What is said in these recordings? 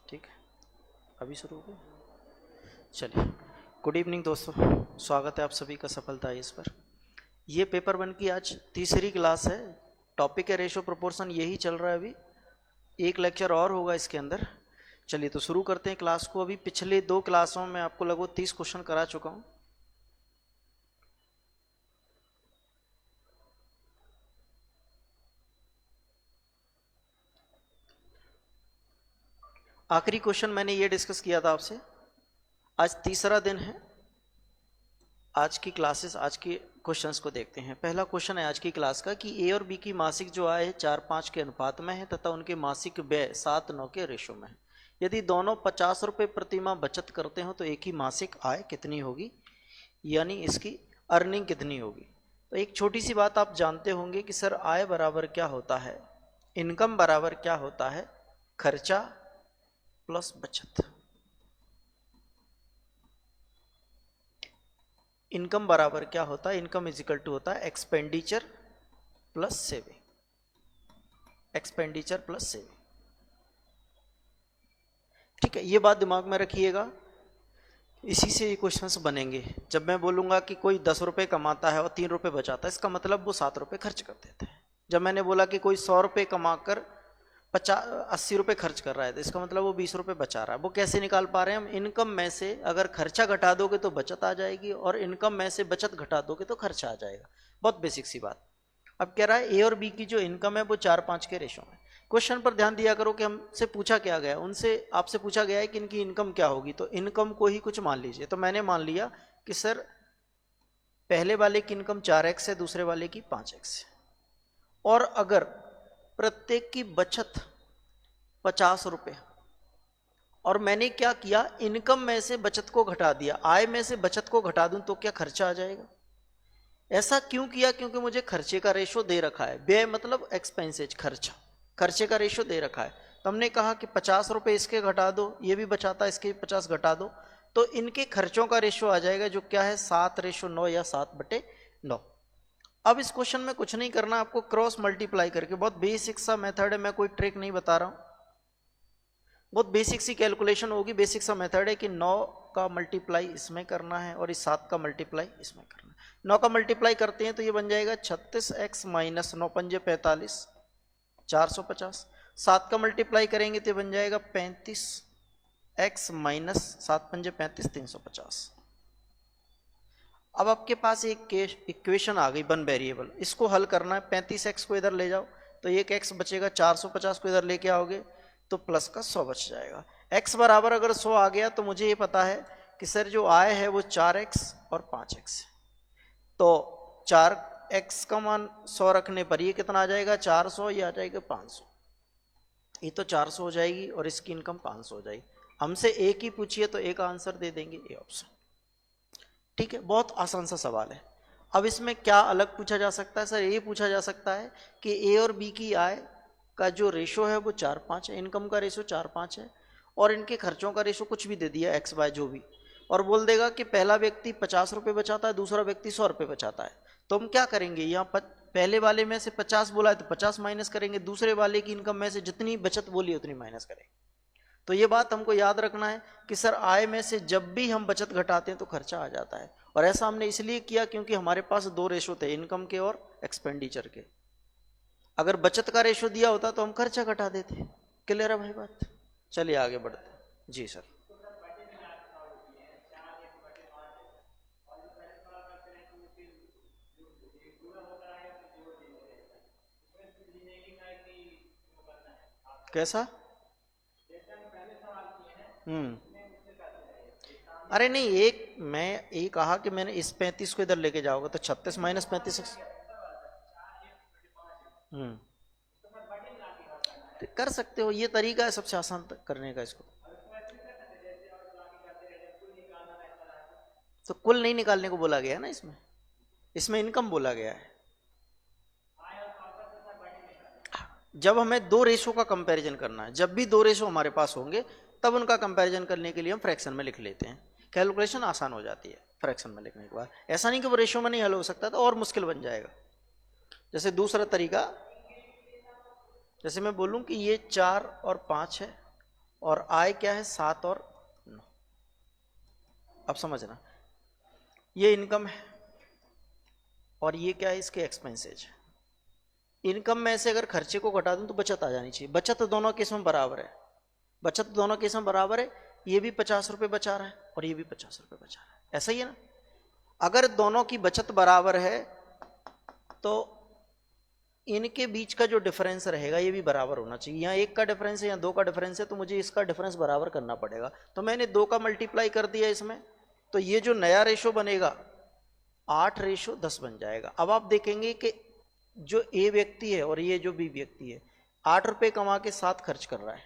ठीक है, अभी शुरू हो गया। चलिए, गुड इवनिंग दोस्तों, स्वागत है आप सभी का सफलता इस पर। ये पेपर 1 की आज तीसरी क्लास है। टॉपिक है रेशो प्रोपोर्शन, यही चल रहा है अभी। एक लेक्चर और होगा इसके अंदर। चलिए तो शुरू करते हैं क्लास को। अभी पिछले 2 क्लासों में आपको लगभग 30 क्वेश्चन करा चुका हूँ। आखिरी क्वेश्चन मैंने ये डिस्कस किया था आपसे। आज तीसरा दिन है। आज की क्लासेस, आज के क्वेश्चंस को देखते हैं। पहला क्वेश्चन है आज की क्लास का कि ए और बी की मासिक जो आय है 4-5 के अनुपात में है तथा उनके मासिक व्यय 7-9 के रेशो में है। यदि दोनों 50 रुपये प्रति माह बचत करते हो तो एक ही मासिक आय कितनी होगी, यानी इसकी अर्निंग कितनी होगी। तो एक छोटी सी बात आप जानते होंगे कि सर आय बराबर क्या होता है, इनकम बराबर क्या होता है, खर्चा प्लस बचत। इनकम बराबर क्या होता है, इनकम इज इक्वल टू होता है expenditure plus saving, expenditure plus saving. ठीक है, ये बात दिमाग में रखिएगा, इसी से ये क्वेश्चंस बनेंगे। जब मैं बोलूंगा कि कोई 10 रुपये कमाता है और 3 रुपये बचाता है, इसका मतलब वो 7 रुपये खर्च कर देते हैं। जब मैंने बोला कि कोई 100 रुपये कमाकर 80 रुपये खर्च कर रहा है, तो इसका मतलब वो 20 रुपये बचा रहा है। वो कैसे निकाल पा रहे हैं हम, इनकम में से अगर खर्चा घटा दोगे तो बचत आ जाएगी, और इनकम में से बचत घटा दोगे तो खर्चा आ जाएगा। बहुत बेसिक सी बात। अब कह रहा है ए और बी की जो इनकम है वो 4-5 के रेशो में। क्वेश्चन पर ध्यान दिया करो कि हमसे पूछा क्या गया, उनसे आपसे पूछा गया है कि इनकी इनकम क्या होगी। तो इनकम को ही कुछ मान लीजिए। तो मैंने मान लिया कि सर पहले वाले की इनकम 4x है, दूसरे वाले की 5x है, और अगर प्रत्येक की बचत 50 रुपये, और मैंने क्या किया, इनकम में से बचत को घटा दिया, आय में से बचत को घटा दूं तो क्या खर्चा आ जाएगा। ऐसा क्यों किया, क्योंकि मुझे खर्चे का रेशो दे रखा है। व्यय मतलब एक्सपेंसेज, खर्चा, खर्चे का रेशो दे रखा है। तो हमने कहा कि 50 रुपये इसके घटा दो, ये भी बचाता है, इसके 50 घटा दो, तो इनके खर्चों का रेशो आ जाएगा जो क्या है 7:9 या 7/9। अब इस क्वेश्चन में कुछ नहीं करना, आपको क्रॉस मल्टीप्लाई करके, बहुत बेसिक सा मेथड है, मैं कोई ट्रिक नहीं बता रहा हूं, बहुत बेसिक सी कैलकुलेशन होगी, बेसिक सा मेथड है कि 9 का मल्टीप्लाई इसमें करना है और इस 7 का मल्टीप्लाई इसमें करना है। 9 का मल्टीप्लाई करते हैं तो ये बन जाएगा 36x माइनस 9 पंजे 45, 450। 7 का मल्टीप्लाई करेंगे तो ये बन जाएगा 35x माइनस 7 पंजे 35, 350। अब आपके पास एक इक्वेशन आ गई, 1 वेरिएबल, इसको हल करना है। 35x को इधर ले जाओ तो एक x बचेगा, 450 को इधर लेके आओगे तो प्लस का 100 बच जाएगा। x बराबर अगर 100 आ गया तो मुझे ये पता है कि सर जो आय है वो 4x और 5x है। तो 4x का मान 100 रखने पर ये कितना आ जाएगा, 400, ये आ जाएगा 500। ये तो 400 हो जाएगी और इसकी इनकम 500 हो जाएगी। हमसे एक ही पूछिए तो एक आंसर दे देंगे, ये ऑप्शन। ठीक है, बहुत आसान सा सवाल है। अब इसमें क्या अलग पूछा जा सकता है, सर ये पूछा जा सकता है कि ए और बी की आय का जो रेशो है वो 4-5 है, इनकम का रेशो 4-5 है, और इनके खर्चों का रेशो कुछ भी दे दिया, एक्स वाई जो भी, और बोल देगा कि पहला व्यक्ति 50 रुपये बचाता है, दूसरा व्यक्ति 100 रुपये बचाता है। तो हम क्या करेंगे, यहाँ पर पहले वाले में से 50 बोला है तो 50 माइनस करेंगे, दूसरे वाले की इनकम में से जितनी बचत बोली उतनी माइनस करेंगे। तो ये बात हमको याद रखना है कि सर आय में से जब भी हम बचत घटाते हैं तो खर्चा आ जाता है, और ऐसा हमने इसलिए किया क्योंकि हमारे पास 2 रेशो थे, इनकम के और एक्सपेंडिचर के। अगर बचत का रेशो दिया होता तो हम खर्चा घटा देते। क्लियर है भाई बात। चलिए आगे बढ़ते हैं। जी सर। कैसा? अरे नहीं, एक मैं ये कहा कि मैंने इस 35 को इधर लेके जाओगे तो 36 माइनस 35 कर सकते हो, ये तरीका है सबसे आसान करने का इसको। तो कुल नहीं निकालने को बोला गया है ना, इसमें इसमें इनकम बोला गया है। जब हमें 2 रेशो का कंपैरिजन करना है, जब भी 2 रेशो हमारे पास होंगे तब उनका कंपैरिजन करने के लिए हम फ्रैक्शन में लिख लेते हैं, कैलकुलेशन आसान हो जाती है फ्रैक्शन में लिखने के बाद। ऐसा नहीं कि वो रेशो में नहीं हल हो सकता, तो और मुश्किल बन जाएगा। जैसे दूसरा तरीका, जैसे मैं बोलूं कि ये 4 और 5 है और आय क्या है 7 और 9। अब समझना, ये इनकम है और ये क्या है, इसके एक्सपेंसेज है। इनकम में से अगर खर्चे को घटा दूं तो बचत आ जानी चाहिए। बचत दोनों केस में बराबर है, बचत दोनों केस में बराबर है। ये भी 50 रुपये बचा रहा है और ये भी 50 रुपये बचा रहा है, ऐसा ही है ना। अगर दोनों की बचत बराबर है तो इनके बीच का जो डिफरेंस रहेगा ये भी बराबर होना चाहिए। यहाँ 1 का डिफरेंस है, यहाँ 2 का डिफरेंस है, तो मुझे इसका डिफरेंस बराबर करना पड़ेगा। तो मैंने 2 का मल्टीप्लाई कर दिया इसमें, तो ये जो नया रेशो बनेगा 8:10 बन जाएगा। अब आप देखेंगे कि जो ए व्यक्ति है और ये जो बी व्यक्ति है, 8 रुपये कमा के 7 खर्च कर रहा है,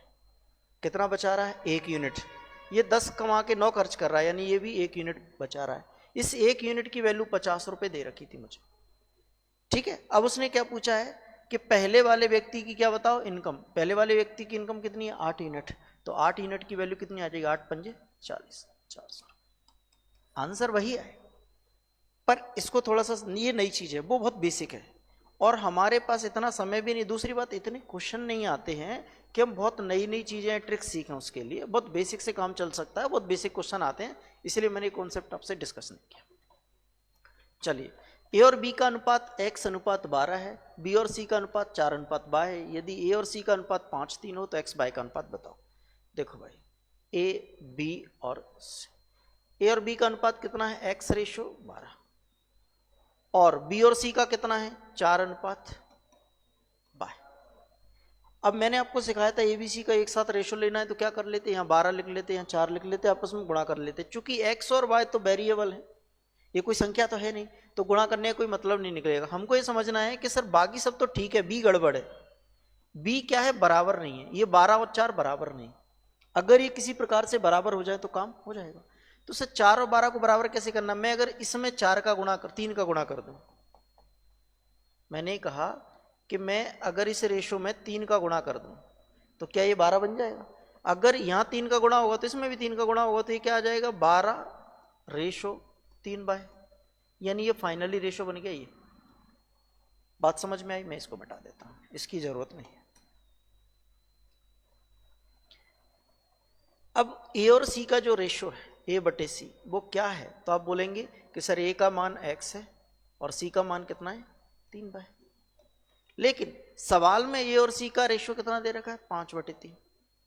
कितना बचा रहा है 1 यूनिट। ये 10 कमा के 9 खर्च कर रहा है, यानी ये भी 1 यूनिट बचा रहा है। इस 1 यूनिट की वैल्यू 50 रुपये दे रखी थी मुझे, ठीक है। अब उसने क्या पूछा है कि पहले वाले व्यक्ति की क्या बताओ इनकम। पहले वाले व्यक्ति की इनकम कितनी है 8 यूनिट, तो 8 यूनिट की वैल्यू कितनी आ जाएगी 8 पंजे 40, 400। आंसर वही है, पर इसको थोड़ा सा, ये नई चीज है, वो बहुत बेसिक है और हमारे पास इतना समय भी नहीं। दूसरी बात, इतने क्वेश्चन नहीं आते हैं कि हम बहुत नई नई चीजें ट्रिक्स सीखें। उसके लिए बहुत बेसिक से काम चल सकता है, बहुत बेसिक क्वेश्चन आते हैं, इसलिए मैंने कॉन्सेप्ट आपसे डिस्कस नहीं किया। चलिए, ए और बी का अनुपात x अनुपात 12 है, बी और सी का अनुपात 4 अनुपात बाय है। यदि ए और सी का अनुपात 5:3 हो तो x बाय का अनुपात बताओ। देखो भाई, ए बी और सी, ए और बी का अनुपात कितना है x/12 और बी और सी का कितना है 4 अनुपात बाय। अब मैंने आपको सिखाया था एबीसी का एक साथ रेशो लेना है तो क्या कर लेते, यहाँ 12 लिख लेते, यहाँ 4 लिख लेते, आपस में गुणा कर लेते। चूंकि x और y तो वेरिएबल है, ये कोई संख्या तो है नहीं, तो गुणा करने का कोई मतलब नहीं निकलेगा। हमको ये समझना है कि सर बाकी सब तो ठीक है, बी गड़बड़ है। बी क्या है, बराबर नहीं है। ये 12 और 4 बराबर नहीं, अगर ये किसी प्रकार से बराबर हो जाए तो काम हो जाएगा। तो सर 4 और 12 को बराबर कैसे करना, मैं अगर इसमें 4 का गुणा कर 3 का गुणा कर दूं, मैंने कहा कि मैं अगर इस रेशो में 3 का गुणा कर दूं तो क्या ये 12 बन जाएगा। अगर यहाँ 3 का गुणा होगा तो इसमें भी 3 का गुणा होगा, तो ये क्या आ जाएगा 12/3 बाय, यानी ये फाइनली रेशो बन गया। ये बात समझ में आई, मैं इसको मिटा देता हूं, इसकी जरूरत नहीं है। अब ए और सी का जो रेशो है a/c वो क्या है, तो आप बोलेंगे कि सर ए का मान x है और सी का मान कितना है 3 बाय। लेकिन सवाल में ए और सी का रेशो कितना दे रखा है 5/3,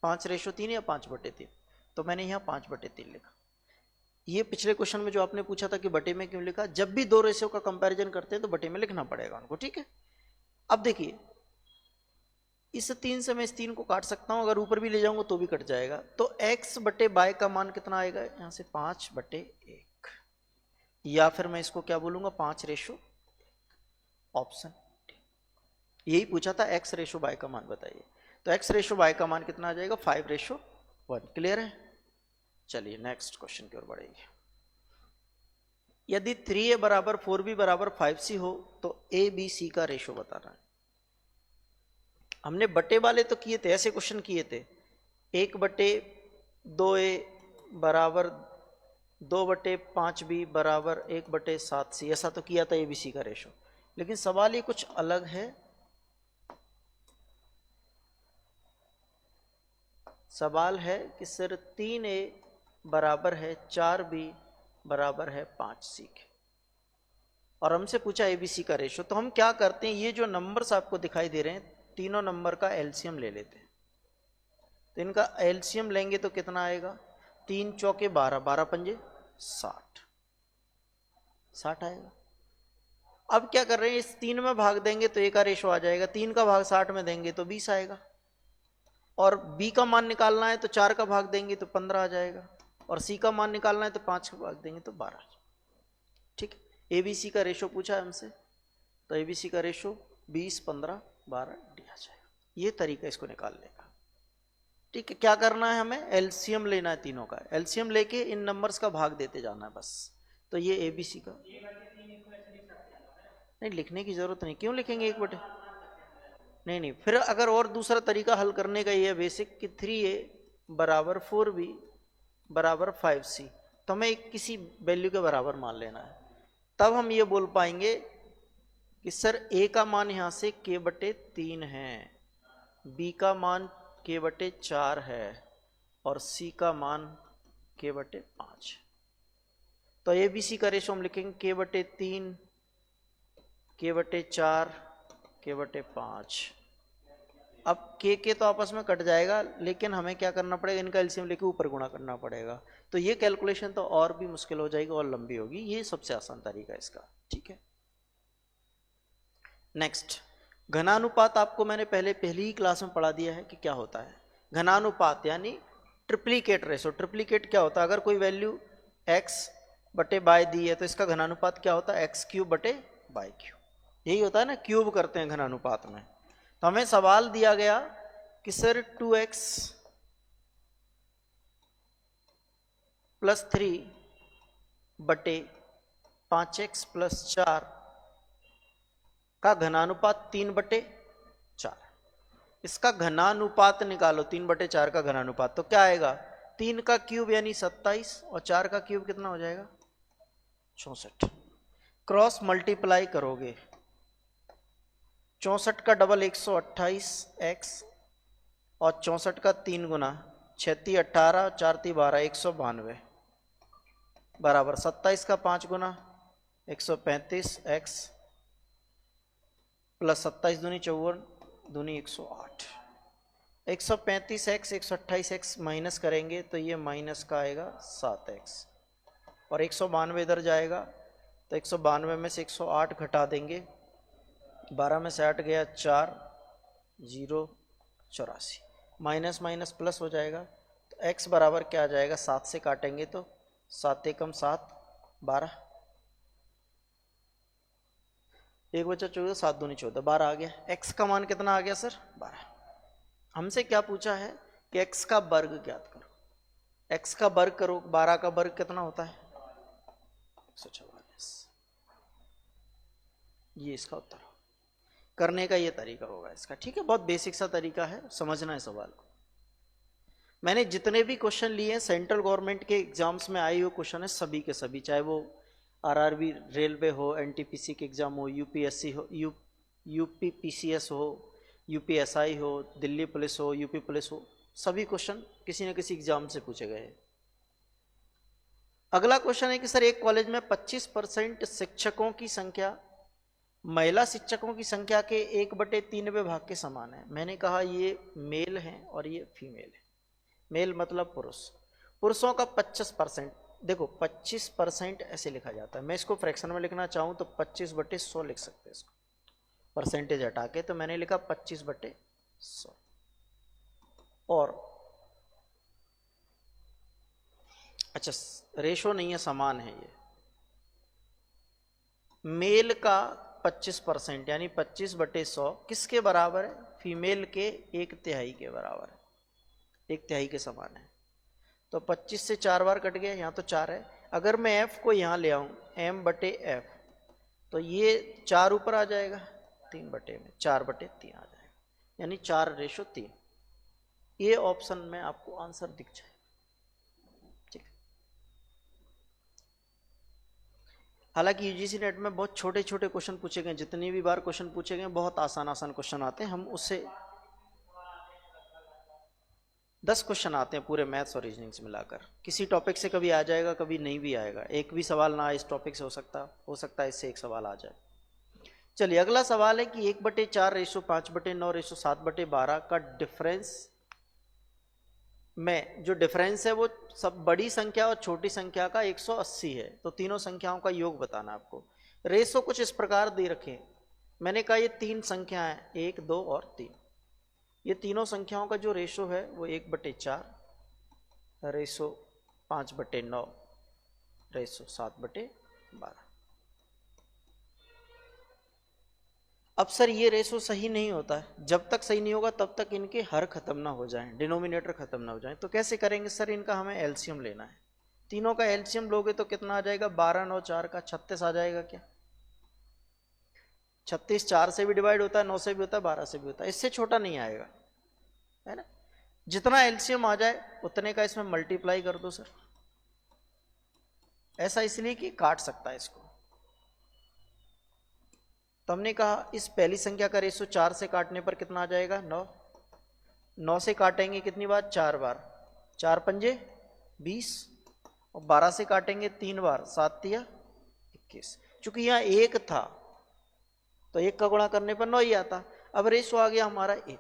5:3 या 5/3, तो मैंने यहाँ 5/3 लिखा। ये पिछले क्वेश्चन में जो आपने पूछा था कि बटे में क्यों लिखा, जब भी 2 रेशियो का कंपैरिजन करते हैं तो बटे में लिखना पड़ेगा उनको, ठीक है। अब देखिए, इस 3 से मैं इस 3 को काट सकता हूं, अगर ऊपर भी ले जाऊंगा तो भी कट जाएगा। तो x/y का मान कितना आएगा यहां से 5/1, या फिर मैं इसको क्या बोलूंगा 5:1। ऑप्शन यही पूछा था, x/y का मान बताइए, तो x/y का मान कितना आ जाएगा 5:1। क्लियर है। चलिए नेक्स्ट क्वेश्चन की ओर बढ़ेंगे। यदि 3a = 4b = 5c हो तो abc का रेशो बताना है। हमने बटे वाले तो किए थे, ऐसे क्वेश्चन किए थे, 1/2a = 2/5b = 1/7c, ऐसा तो किया था एबीसी का रेशो। लेकिन सवाल ये कुछ अलग है। सवाल है कि सर 3a बराबर है 4b बराबर है 5c के, और हमसे पूछा एबीसी का रेशो। तो हम क्या करते हैं, ये जो नंबर्स आपको दिखाई दे रहे हैं, तीनों नंबर का एलसीएम ले लेते हैं। तो इनका एलसीएम लेंगे तो कितना आएगा, 3 चौके 12, 12 पंजे 60, 60 आएगा। अब क्या कर रहे हैं, इस 3 में भाग देंगे तो ए का रेशो आ जाएगा, 3 का भाग 60 में देंगे तो 20 आएगा, और बी का मान निकालना है तो 4 का भाग देंगे तो 15 आ जाएगा, और सी का मान निकालना है तो 5 का भाग देंगे तो 12। ठीक है, एबीसी का रेशो पूछा है हमसे, तो एबीसी का रेशो 20, 15, 12 दिया जाएगा। ये तरीका इसको निकालने का। ठीक है, क्या करना है, हमें एलसीएम लेना है तीनों का, एलसीएम लेके इन नंबर्स का भाग देते जाना है बस। तो ये एबीसी का, नहीं लिखने की जरूरत नहीं, क्यों लिखेंगे 1/, नहीं नहीं। फिर अगर और दूसरा तरीका हल करने का ये बेसिक कि 3a = 4b = 5c, तो हमें किसी वैल्यू के बराबर मान लेना है, तब हम ये बोल पाएंगे कि सर a का मान यहाँ से k/3 है, b का मान k/4 है, और सी का मान k/5। तो ए बी सी का रेशो हम लिखेंगे k/3, k/4, k/5। अब के तो आपस में कट जाएगा, लेकिन हमें क्या करना पड़ेगा, इनका एलसीएम लेके ऊपर गुणा करना पड़ेगा। तो ये कैलकुलेशन तो और भी मुश्किल हो जाएगी और लंबी होगी, ये सबसे आसान तरीका है इसका, ठीक है। नेक्स्ट, घनानुपात आपको मैंने पहली ही क्लास में पढ़ा दिया है कि क्या होता है। घनानुपात यानी ट्रिप्लीकेट रेशो। ट्रिप्लीकेट क्या होता है, अगर कोई वैल्यू x/y दी है तो इसका घनानुपात क्या होता है, x³/y³। यही होता है ना, क्यूब करते हैं घनानुपात में। तो हमें सवाल दिया गया कि सर 2x + 3/5x + 4 का घनानुपात 3/4। इसका घनानुपात निकालो, 3/4 का घनानुपात, तो क्या आएगा, 3 का क्यूब यानी 27 और 4 का क्यूब कितना हो जाएगा, 64। क्रॉस मल्टीप्लाई करोगे, 64 का डबल 128x और 64 का 3 गुना, 36 18, 4 3 12, 192 बराबर 27 का 5 गुना 135x प्लस 27 दूनी 54 दूनी 108। 135x 128x माइनस करेंगे तो ये माइनस का आएगा 7x और 192 इधर जाएगा तो 192 में से 108 घटा देंगे, 12 में से 8 गया 4, 0 84, माइनस माइनस प्लस हो जाएगा। तो x बराबर क्या आ जाएगा, 7 से काटेंगे तो 7 एकम 7 12, एक बचा 14, 7 दूनी 14, 12 आ गया। x का मान कितना आ गया सर, 12। हमसे क्या पूछा है कि x का वर्ग ज्ञात करो। x का वर्ग करो, 12 का वर्ग कितना होता है, 144। ये इसका उत्तर हो करने का ये तरीका होगा इसका, ठीक है। बहुत बेसिक सा तरीका है, समझना है सवाल को। मैंने जितने भी क्वेश्चन लिए हैं सेंट्रल गवर्नमेंट के एग्जाम्स में आए हुए क्वेश्चन है सभी के सभी, चाहे वो आरआरबी रेलवे हो, एनटीपीसी के एग्जाम हो, यूपीएससी हो, यूपीपीसीएस हो, यूपीएसआई हो, दिल्ली पुलिस हो, यूपी पुलिस हो, सभी क्वेश्चन किसी न किसी एग्जाम से पूछे गए। अगला क्वेश्चन है कि सर एक कॉलेज में 25% शिक्षकों की संख्या महिला शिक्षकों की संख्या के 1/3 भाग के समान है। मैंने कहा ये मेल है और ये फीमेल है। मेल मतलब पुरुष, पुरुषों का 25%, देखो 25% ऐसे लिखा जाता है। मैं इसको फ्रैक्शन में लिखना चाहूँ तो 25/100 लिख सकते हैं इसको, परसेंटेज हटा के, तो मैंने लिखा 25/100। और अच्छा रेशो नहीं है, समान है। ये मेल का 25% यानी 25/100 किसके बराबर है, फीमेल के 1/3 के बराबर है, 1/3 के समान है। तो 25 से 4 बार कट गया, यहाँ तो 4 है। अगर मैं f को यहाँ ले आऊँ m/f तो ये 4 ऊपर आ जाएगा, 4/3 आ जाएगा, यानी 4:3। ये ऑप्शन में आपको आंसर दिख जाए, ठीक है। हालांकि यूजीसी नेट में बहुत छोटे छोटे क्वेश्चन पूछे गए, जितनी भी बार क्वेश्चन पूछे गए बहुत आसान आसान क्वेश्चन आते हैं। हम उससे 10 क्वेश्चन आते हैं पूरे मैथ्स और रीजनिंग से मिलाकर। किसी टॉपिक से कभी आ जाएगा, कभी नहीं भी आएगा, एक भी सवाल ना इस टॉपिक से हो सकता है इससे एक सवाल आ जाए। चलिए अगला सवाल है कि 1/4 रेशो 5/9 रेशो 7/12 का डिफरेंस में जो डिफरेंस है वो सब बड़ी संख्या और छोटी संख्या का 180 है। तो तीनों संख्याओं का योग बताना आपको। रेशो कुछ इस प्रकार दे रखे, मैंने कहा ये 3 संख्या है, 1 2 और 3। ये तीनों संख्याओं का जो रेशो है वो 1/4 रेशो 5/9 रेशो 7/12। अब सर ये रेशो सही नहीं होता है, जब तक सही नहीं होगा तब तक इनके हर खत्म ना हो जाएं, डिनोमिनेटर खत्म ना हो जाएं। तो कैसे करेंगे सर, इनका हमें एलसीएम लेना है। तीनों का एलसीएम लोगे तो कितना आ जाएगा, 12 9 4 का 36 आ जाएगा। क्या 36 4 से भी डिवाइड होता है, 9 से भी होता है, 12 से भी होता है, इससे छोटा नहीं आएगा, है ना। जितना एलसीएम आ जाए उतने का इसमें मल्टीप्लाई कर दो सर। ऐसा इसलिए कि काट सकता है इसको। तो हमने कहा इस पहली संख्या का रेशो 4 से काटने पर कितना आ जाएगा, 9। 9 से काटेंगे कितनी बार, 4 बार। 4 पंजे 20 और 12 से काटेंगे 3 बार, 7 तिया 21। चूंकि यहाँ 1 था तो 1 का गुणा करने पर 9 ही आता। अब रेशो आ गया हमारा 1।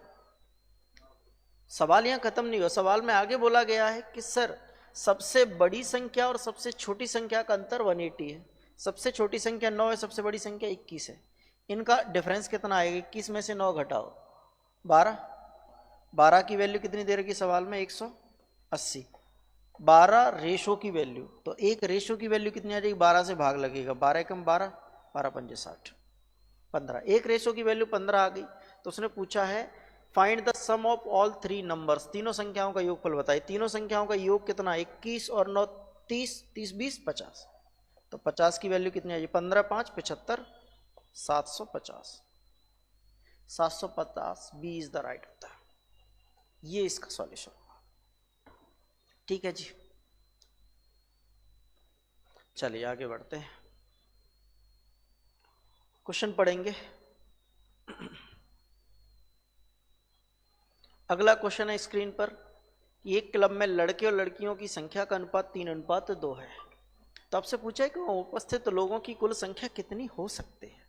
सवाल यहाँ खत्म नहीं हुआ, सवाल में आगे बोला गया है कि सर सबसे बड़ी संख्या और सबसे छोटी संख्या का अंतर 180 है। सबसे छोटी संख्या 9 है, सबसे बड़ी संख्या 21 है। इनका डिफरेंस कितना आएगा? 21 में से 9 घटाओ 12। 12 की वैल्यू कितनी दे रखी सवाल में? 180। 12 रेशो की वैल्यू, तो एक रेशो की वैल्यू कितनी आ जाएगी? 12 से भाग लगेगा, 12 कम 12, 12 पंजे 60, 15। एक रेशो की वैल्यू 15 आ गई। तो उसने पूछा है find the sum of all 3 numbers, तीनों संख्याओं का योगफल बताइए। तीनों संख्याओं का योग कितना? 21 और 9 30, 30 20 50। तो 50 की वैल्यू कितनी आएगी? 15 5 75, 750। 750 बी इज द राइट होता है। ये इसका सॉल्यूशन होगा। ठीक है जी, चलिए आगे बढ़ते हैं, क्वेश्चन पढ़ेंगे। अगला क्वेश्चन है स्क्रीन पर कि एक क्लब में लड़के और लड़कियों की संख्या का अनुपात 3:2 है। तो आपसे पूछा है कि उपस्थित लोगों की कुल संख्या कितनी हो सकती है।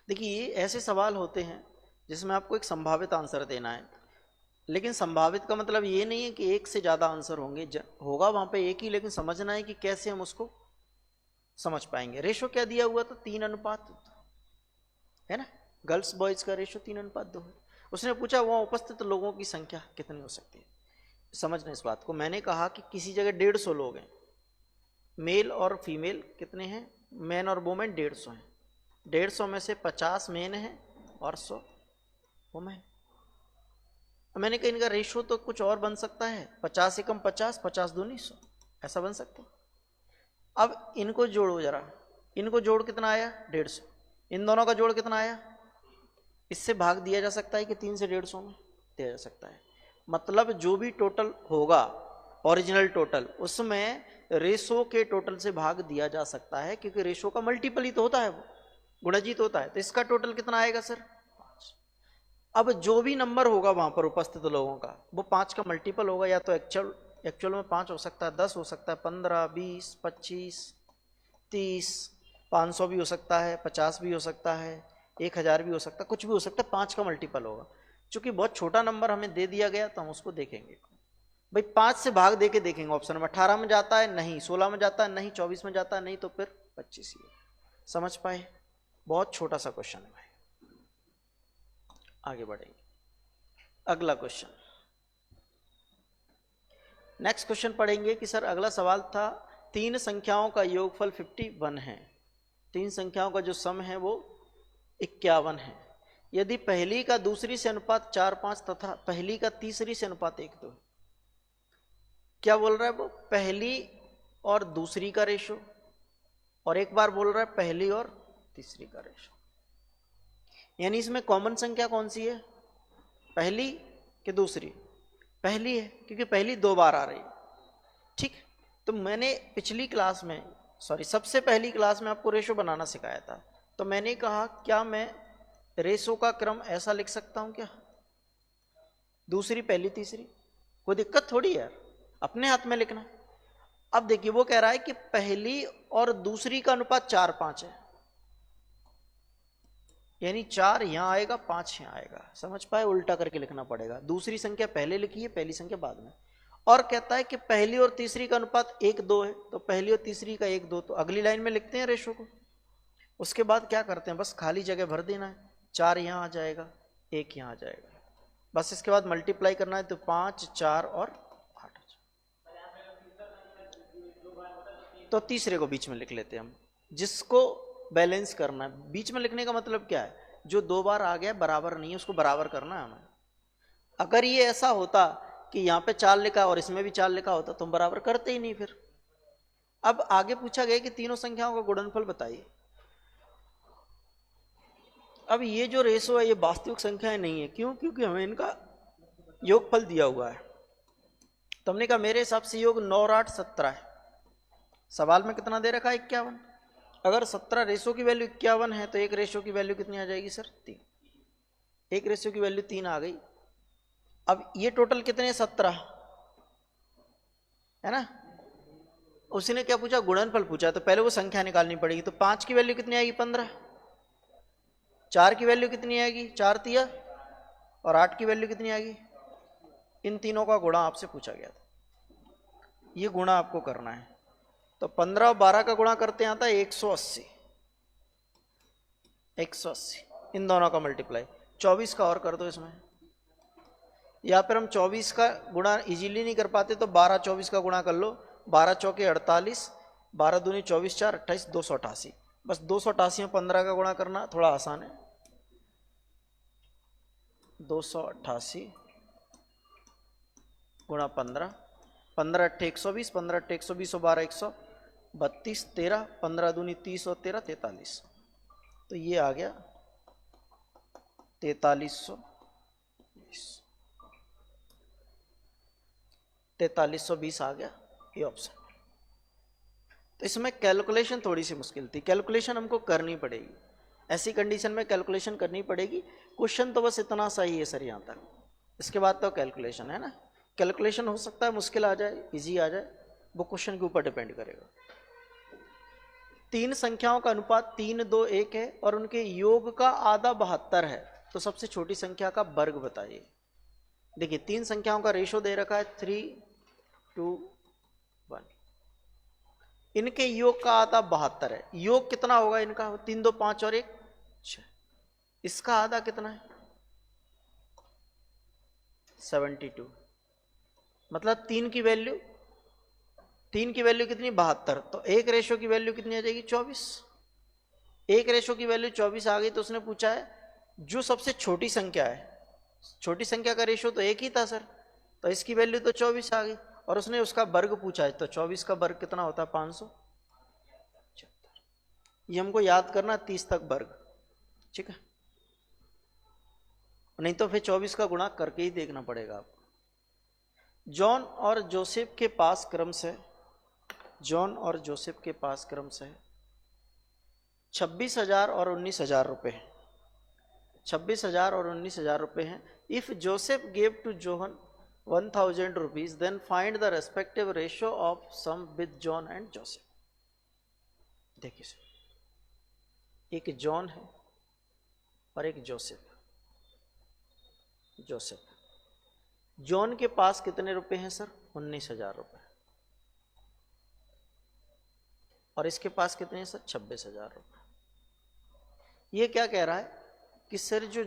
देखिए ये ऐसे सवाल होते हैं जिसमें आपको एक संभावित आंसर देना है, लेकिन संभावित का मतलब ये नहीं है कि एक से ज़्यादा आंसर होंगे, होगा वहाँ पे एक ही, लेकिन समझना है कि कैसे हम उसको समझ पाएंगे। रेशो क्या दिया हुआ था? 3:2 है ना, गर्ल्स बॉयज़ का रेशो 3:2 है। उसने पूछा वहाँ उपस्थित लोगों की संख्या कितनी हो सकती है। समझना इस बात को, मैंने कहा कि किसी जगह 150 लोग हैं, मेल और फीमेल कितने हैं? मैन और वुमेन 150 हैं। 150 में से 50 मेन हैं और 100 वुमेन। मैंने कहा इनका रेशो तो कुछ और बन सकता है, 50 एकम 50, 50 दूनी 100, ऐसा बन सकता है। अब इनको जोड़ो जरा, इनको जोड़ कितना आया? 150। इन दोनों का जोड़ कितना आया? इससे भाग दिया जा सकता है कि 3 से 150 में दिया जा सकता है। मतलब जो भी टोटल होगा ओरिजिनल टोटल, उसमें रेशो के टोटल से भाग दिया जा सकता है, क्योंकि रेशो का मल्टीपल ही तो होता है, वो गुणजीत होता है। तो इसका टोटल कितना आएगा सर? 5। अब जो भी नंबर होगा वहां पर उपस्थित लोगों का, वो 5 का मल्टीपल होगा। या तो एक्चुअल में 5 हो सकता है, 10 हो सकता है, 15 20 25 30, 500 भी हो सकता है, 50 भी हो सकता है, 1000 भी हो सकता है, कुछ भी हो सकता है। 5 का मल्टीपल होगा। चूंकि बहुत छोटा नंबर हमें दे दिया गया तो हम उसको देखेंगे भाई, 5 से भाग दे के देखेंगे। ऑप्शन में 18 में जाता है नहीं, 16 में जाता है नहीं, 24 में जाता है नहीं, तो फिर 25 ही है। समझ पाए? बहुत छोटा सा क्वेश्चन है भाई। आगे बढ़ेंगे, अगला क्वेश्चन, नेक्स्ट क्वेश्चन पढ़ेंगे कि सर अगला सवाल था 3 संख्याओं का योगफल 51 है। 3 संख्याओं का जो सम है वो 51 है। यदि पहली का दूसरी से अनुपात 4:5 तथा पहली का तीसरी से अनुपात 1:2। क्या बोल रहा है वो? पहली और दूसरी का रेशो, और एक बार बोल रहा है पहली और तीसरी का रेशो। यानी इसमें कॉमन संख्या कौन सी है? पहली कि दूसरी? पहली है, क्योंकि पहली 2 बार आ रही है। ठीक, तो मैंने पिछली क्लास में, सबसे पहली क्लास में आपको रेशो बनाना सिखाया था। तो मैंने कहा क्या मैं रेशो का क्रम ऐसा लिख सकता हूं क्या? दूसरी पहली तीसरी, कोई दिक्कत थोड़ी है यार, अपने हाथ में लिखना। अब देखिए वो कह रहा है कि पहली और दूसरी का अनुपात 4:5 है, यानी 4 यहां आएगा, 5 यहां आएगा। समझ पाए? उल्टा करके लिखना पड़ेगा। दूसरी संख्या पहले लिखी है, पहली संख्या बाद में। और कहता है कि पहली और तीसरी का अनुपात 1:2 है, तो पहली और तीसरी का 1:2, तो अगली लाइन में लिखते हैं रेशो को। उसके बाद क्या करते हैं, बस खाली जगह भर देना है। 4 यहां आ जाएगा, 1 यहां आ जाएगा, बस इसके बाद मल्टीप्लाई करना है, तो 5 4 और 8। तो तीसरे को बीच में लिख लेते हैं हम, जिसको बैलेंस करना है। बीच में लिखने का मतलब क्या है? जो 2 बार आ गया बराबर नहीं है, उसको बराबर करना है हमें। अगर ये ऐसा होता कि यहाँ पे 4 लिखा और इसमें भी 4 लिखा होता तो हम बराबर करते ही नहीं फिर। अब आगे पूछा गया कि तीनों संख्याओं का गुणनफल बताइए। अब ये जो रेशो है ये वास्तविक संख्याएं नहीं है। क्यों? क्योंकि हमें इनका योगफल दिया हुआ है। तो हमने कहा मेरे हिसाब से योग 9 और 8 17 है। सवाल में कितना दे रखा है? 51। अगर 17 रेशो की वैल्यू 51 है तो एक रेशो की वैल्यू कितनी आ जाएगी सर? 3। एक रेशो की वैल्यू 3 आ गई। अब ये टोटल कितने? 17। है ना। उसने क्या पूछा, गुणनफल पूछा, तो पहले वो संख्या निकालनी पड़ेगी। तो 5 की वैल्यू कितनी आएगी 15, 4 की वैल्यू कितनी आएगी 4 तिया, और 8 की वैल्यू कितनी आएगी। इन तीनों का गुणा आपसे पूछा गया था, ये गुणा आपको करना है। तो 15 और 12 का गुणा करते हैं आता है 180, 180 इन दोनों का मल्टीप्लाई। 24 का और कर दो इसमें, या फिर हम 24 का गुणा इजीली नहीं कर पाते तो 12 24 का गुणा कर लो। 12 चौके 48, 12 दूनी 24, 4 28, 288। बस 288 में 15 का गुणा करना थोड़ा आसान है। 288 गुणा 15, 15 अट्ठे 120, 15 अट्ठे 120 और 12 132, 13, 15 दूनी 30 और 13 43। तो ये आ गया 4320, 4320 आ गया ये ऑप्शन। तो इसमें कैलकुलेशन थोड़ी सी मुश्किल थी, कैलकुलेशन हमको करनी पड़ेगी, ऐसी कंडीशन में कैलकुलेशन करनी पड़ेगी। क्वेश्चन तो बस इतना सा ही है सर यहाँ तक, इसके बाद तो कैलकुलेशन है ना। कैलकुलेशन हो सकता है मुश्किल आ जाए, इजी आ जाए, वो क्वेश्चन के ऊपर डिपेंड करेगा। 3 संख्याओं का अनुपात 3, 2, 1 है और उनके योग का आधा 72 है, तो सबसे छोटी संख्या का वर्ग बताइए। देखिए 3 संख्याओं का रेशो दे रखा है 3, 2, 1, इनके योग का आधा 72 है। योग कितना होगा इनका, 3, 2, 5 और 1 6। इसका आधा कितना है 72, मतलब 3 की वैल्यू कितनी 72, तो 1 रेशो की वैल्यू कितनी आ जाएगी 24। 1 रेशो की वैल्यू 24 आ गई, तो उसने पूछा है जो सबसे छोटी संख्या है, छोटी संख्या का रेशो तो 1 ही था सर, तो इसकी वैल्यू तो 24 आ गई, और उसने उसका वर्ग पूछा है, तो 24 का वर्ग कितना होता है 576। ये हमको याद करना 30 तक वर्ग, ठीक है, नहीं तो फिर 24 का गुणा करके ही देखना पड़ेगा आपको। जॉन और जोसेफ के पास क्रमशः 26,000 और 19,000 रुपए हैं, 26,000 और 19,000 रुपए हैं। If Joseph gave to John 1,000 rupees, then find the respective ratio of sum with John and Joseph. देखिए एक जॉन है और एक जोसेफ। जॉन के पास कितने रुपए हैं सर 19,000 रुपए, और इसके पास कितने हैं सर 26,000 रुपए। ये क्या कह रहा है कि सर जो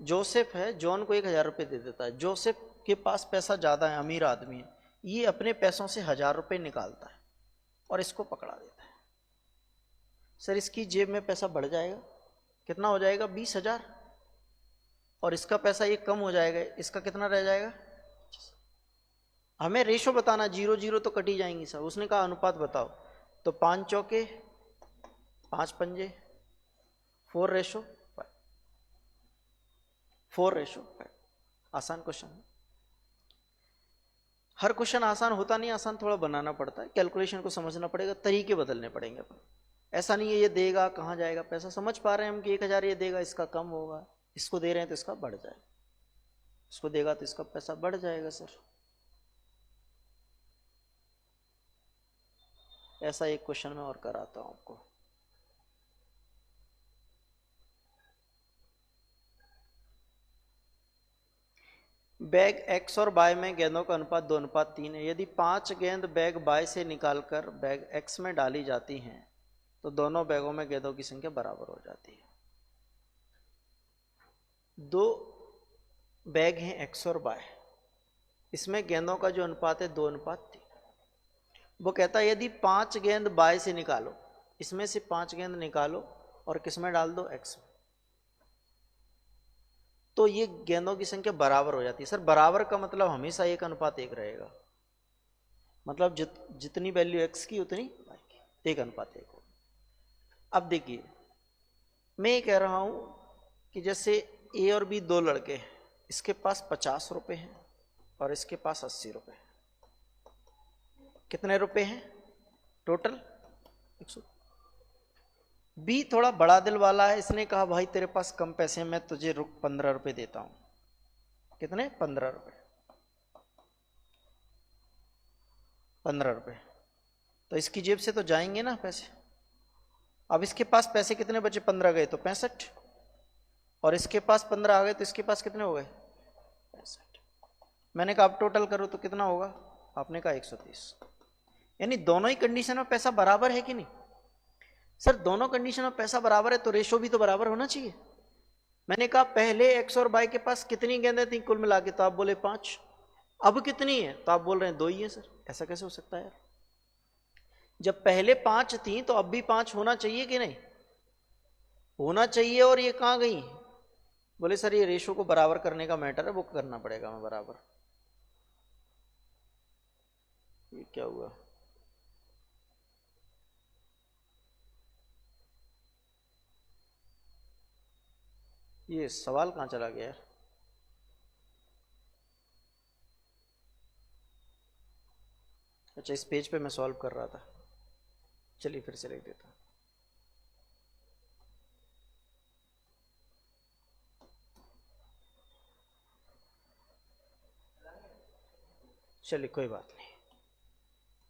जोसेफ है, जॉन को 1,000 रुपये दे देता है। जोसेफ के पास पैसा ज़्यादा है, अमीर आदमी है, ये अपने पैसों से 1,000 रुपये निकालता है और इसको पकड़ा देता है। सर इसकी जेब में पैसा बढ़ जाएगा, कितना हो जाएगा 20,000, और इसका पैसा ये कम हो जाएगा, इसका कितना रह जाएगा। हमें रेशो बताना, 0 0 तो कटी जाएंगी सर। उसने कहा अनुपात बताओ, तो 5 चौके 5 पंजे 4:5, 4:5। आसान क्वेश्चन है। हर क्वेश्चन आसान होता नहीं, आसान थोड़ा बनाना पड़ता है, कैलकुलेशन को समझना पड़ेगा, तरीके बदलने पड़ेंगे अपन। ऐसा नहीं है ये देगा कहाँ जाएगा पैसा, समझ पा रहे हैं हम कि 1,000 ये देगा, इसका कम होगा, इसको दे रहे हैं तो इसका बढ़ जाएगा, इसको देगा तो इसका पैसा बढ़ जाएगा सर। ऐसा एक क्वेश्चन मैं और कराता हूं आपको। बैग एक्स और बाय में गेंदों का अनुपात 2:3 है। यदि 5 गेंद बैग बाय से निकालकर बैग एक्स में डाली जाती हैं तो दोनों बैगों में गेंदों की संख्या बराबर हो जाती है। 2 बैग हैं एक्स और बाय, इसमें गेंदों का जो अनुपात है 2:3। वो कहता है यदि 5 गेंद बाय से निकालो, इसमें से 5 गेंद निकालो और किस में डाल दो एक्स में, तो ये गेंदों की संख्या बराबर हो जाती है। सर बराबर का मतलब हमेशा 1:1 रहेगा, मतलब जितनी वैल्यू एक्स की उतनी वाई की, 1:1 हो। अब देखिए मैं ये कह रहा हूं कि जैसे ए और बी 2 लड़के हैं, इसके पास 50 रुपए हैं और इसके पास 80 रुपए हैं। कितने रुपए हैं टोटल 100। बी थोड़ा बड़ा दिल वाला है, इसने कहा भाई तेरे पास कम पैसे हैं, मैं तुझे रुक 15 रुपए देता हूं। कितने 15 रुपए। 15 रुपये, तो इसकी जेब से तो जाएंगे ना पैसे। अब इसके पास पैसे कितने बचे, 15 गए तो 65, और इसके पास 15 आ गए तो इसके पास कितने हो गए, 65। मैंने कहा आप टोटल करो तो कितना होगा, आपने कहा 130। यानी दोनों ही कंडीशन में पैसा बराबर है कि नहीं। सर दोनों कंडीशन में पैसा बराबर है तो रेशो भी तो बराबर होना चाहिए। मैंने कहा पहले एक्स और वाई के पास कितनी गेंदें थी कुल मिला के, तो आप बोले 5। अब कितनी है, तो आप बोल रहे हैं 2 ही है। सर ऐसा कैसे हो सकता है यार, जब पहले 5 थी तो अब भी 5 होना चाहिए कि नहीं, होना चाहिए। और ये कहाँ गई, बोले सर ये रेशो को बराबर करने का मैटर है, वो करना पड़ेगा हमें बराबर। ये क्या हुआ, ये सवाल कहाँ चला गया यार। अच्छा इस पेज पे मैं सॉल्व कर रहा था, चलिए फिर से लिख देता हूँ। चलिए कोई बात नहीं,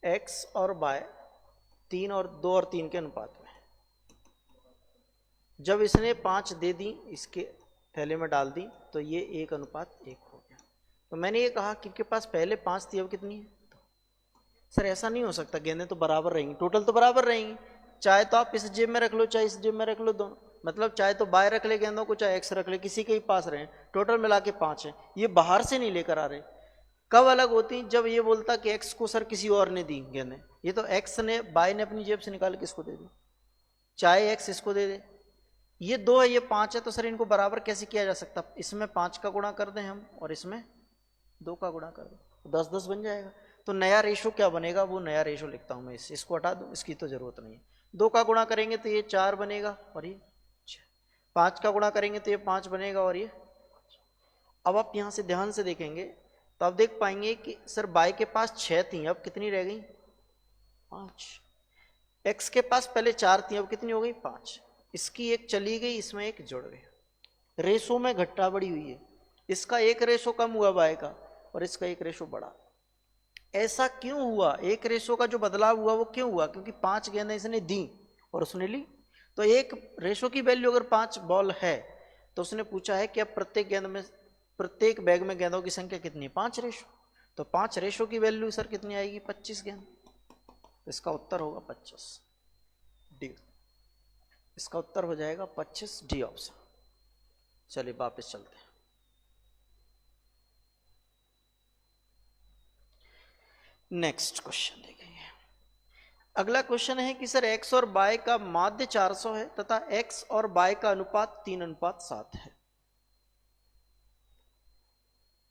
x और y 3 और 2 और 3 के अनुपात में, जब इसने 5 दे दी इसके थैले में डाल दी तो ये 1:1 हो गया। तो मैंने ये कहा कि के पास पहले 5 थी अब कितनी है। सर ऐसा नहीं हो सकता, गेंदें तो बराबर रहेंगी, टोटल तो बराबर रहेंगी, चाहे तो आप इस जेब में रख लो चाहे इस जेब में रख लो, दोनों मतलब चाहे तो बाय रख ले गेंदों को चाहे एक्स रख ले, किसी के ही पास रहे, टोटल मिला के 5 है। ये बाहर से नहीं लेकर आ रहे। कब अलग होती, जब ये बोलता कि एक्स को सर किसी और ने दी गेंदें, ये तो एक्स ने बाय ने अपनी जेब से निकाल के इसको दे दी, चाहे एक्स इसको दे दे। ये 2 है ये 5 है, तो सर इनको बराबर कैसे किया जा सकता, इसमें 5 का गुणा कर दें हम और इसमें 2 का गुणा कर दें, 10-10 बन जाएगा। तो नया रेशो क्या बनेगा, वो नया रेशो लिखता हूं मैं, इसको हटा दूं, इसकी तो जरूरत नहीं है। 2 का गुणा करेंगे तो ये 4 बनेगा और ये 6, 5 का गुणा करेंगे तो ये 5 बनेगा और ये। अब आप यहां से ध्यान से देखेंगे तो आप देख पाएंगे कि सर बाई के पास 6 थी, अब कितनी रह गई 5। एक्स के पास पहले 4 थी, अब कितनी हो गई 5। इसकी एक चली गई, इसमें एक जुड़ गई, रेशो में घट्टा बढ़ी हुई है। इसका एक रेशो कम हुआ बाय का और इसका एक रेशो बढ़ा। ऐसा क्यों हुआ, एक रेशो का जो बदलाव हुआ वो क्यों हुआ, क्योंकि 5 गेंदें इसने दी और उसने ली। तो एक रेशो की वैल्यू अगर 5 बॉल है तो उसने पूछा है कि अब प्रत्येक गेंद में, प्रत्येक बैग में गेंदों की संख्या कितनी है, 5 रेशो। तो 5 रेशो की वैल्यू सर कितनी आएगी, 25 गेंद। तो इसका उत्तर होगा 25 डी, इसका उत्तर हो जाएगा 25 डी ऑप्शन। चलिए वापस चलते हैं। नेक्स्ट क्वेश्चन देखेंगे। अगला क्वेश्चन है कि सर x और y का माध्य 400 है तथा x और y का अनुपात 3:7 है।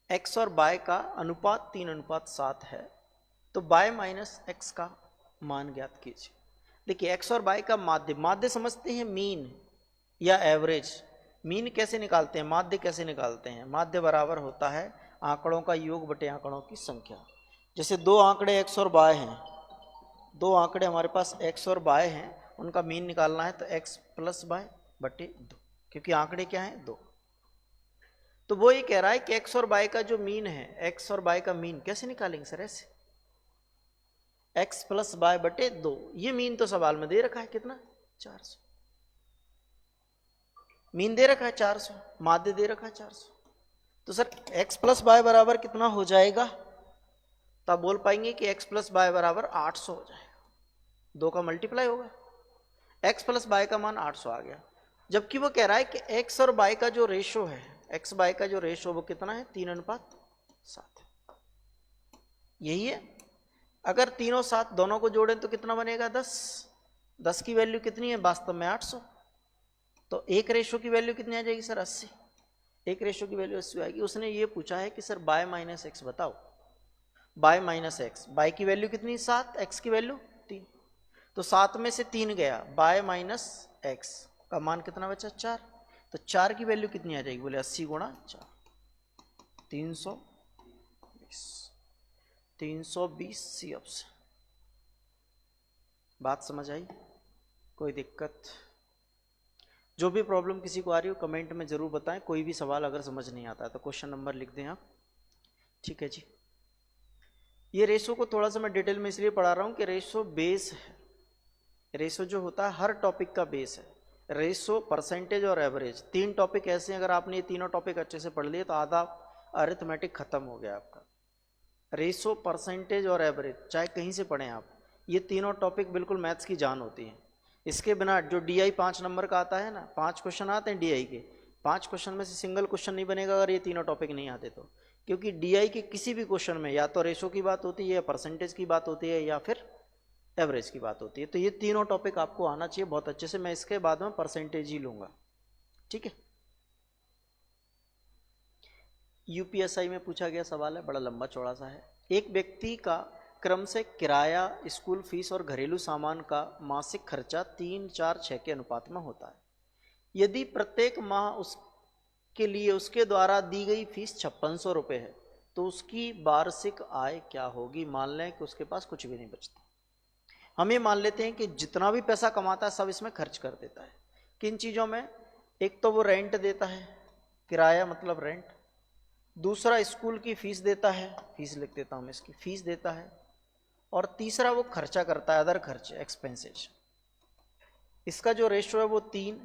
x और y का अनुपात 3:7 है, तो y माइनस x का मान ज्ञात कीजिए। देखिए x और y का माध्य, माध्य समझते हैं मीन या एवरेज। मीन कैसे निकालते हैं, माध्य कैसे निकालते हैं, माध्य बराबर होता है आंकड़ों का योग बटे आंकड़ों की संख्या। जैसे 2 आंकड़े x और y हैं, 2 आंकड़े हमारे पास x और y हैं, उनका मीन निकालना है तो x प्लस y बटे 2, क्योंकि आंकड़े क्या हैं 2। तो वो ये कह रहा है कि x और y का जो मीन है, x और y का मीन कैसे निकालेंगे सर, ऐसे x प्लस y बटे 2। ये मीन तो सवाल में दे रखा है कितना, 400। मीन दे रखा है 400, माध्य दे रखा है 400। तो सर x प्लस y बराबर कितना हो जाएगा, तो आप बोल पाएंगे कि x प्लस y बराबर 800 हो जाएगा, 2 का मल्टीप्लाई होगा, x प्लस y का मान 800 आ गया। जबकि वो कह रहा है कि x और y का जो रेशो है, x y का जो रेशो वो कितना है, 3:7। यही है। अगर 3 और 7 दोनों को जोड़ें तो कितना बनेगा, 10। 10 की वैल्यू कितनी है वास्तव में 800। तो एक रेशो की वैल्यू कितनी आ जाएगी सर, 80। एक रेशो की वैल्यू 80 आएगी। उसने ये पूछा है कि सर y माइनस एक्स बताओ, y माइनस एक्स, y की वैल्यू कितनी 7, x की वैल्यू 3। तो 7 में से 3 गया, y माइनस एक्स का मान कितना बचा, 4। तो 4 की वैल्यू कितनी आ जाएगी, बोले 80 गुणा 4, 320। 320 सी ऑप्शन। बात समझ आई, कोई दिक्कत? जो भी प्रॉब्लम किसी को आ रही हो कमेंट में जरूर बताएं। कोई भी सवाल अगर समझ नहीं आता है तो क्वेश्चन नंबर लिख दें आप, ठीक है जी। ये रेशो को थोड़ा सा मैं डिटेल में इसलिए पढ़ा रहा हूँ कि रेशो बेस है। रेशो जो होता है हर टॉपिक का बेस है। रेशो, परसेंटेज और एवरेज, 3 टॉपिक ऐसे हैं, अगर आपने ये तीनों टॉपिक अच्छे से पढ़ लिए तो आधा अरिथमेटिक खत्म हो गया आपका। रेशो, परसेंटेज और एवरेज चाहे कहीं से पढ़ें आप, ये तीनों टॉपिक बिल्कुल मैथ्स की जान होती हैं। इसके बिना जो DI 5 नंबर का आता है ना, 5 क्वेश्चन आते हैं DI के, 5 क्वेश्चन में से सिंगल क्वेश्चन नहीं बनेगा अगर ये तीनों टॉपिक नहीं आते तो। क्योंकि DI के किसी भी क्वेश्चन में या तो रेशो की बात होती है, या परसेंटेज की बात होती है, या फिर एवरेज की बात होती है। तो ये तीनों टॉपिक आपको आना चाहिए बहुत अच्छे से। मैं इसके बाद में परसेंटेज ही लूंगा, ठीक है। UPSI में पूछा गया सवाल है, बड़ा लंबा चौड़ा सा है। एक व्यक्ति का क्रम से किराया, स्कूल फीस और घरेलू सामान का मासिक खर्चा 3, 4, 6 के अनुपात में होता है। यदि प्रत्येक माह उसके लिए उसके द्वारा दी गई फीस 5600 रुपये है तो उसकी वार्षिक आय क्या होगी। मान लें कि उसके पास कुछ भी नहीं बचता। हम ये मान लेते हैं कि जितना भी पैसा कमाता है सब इसमें खर्च कर देता है। किन चीज़ों में? एक तो वो रेंट देता है, किराया मतलब रेंट। दूसरा स्कूल की फीस देता है, फीस लिख देता हूँ मैं इसकी, फीस देता है। और तीसरा वो खर्चा करता है, अदर खर्च, एक्सपेंसेज। इसका जो रेशो है वो 3,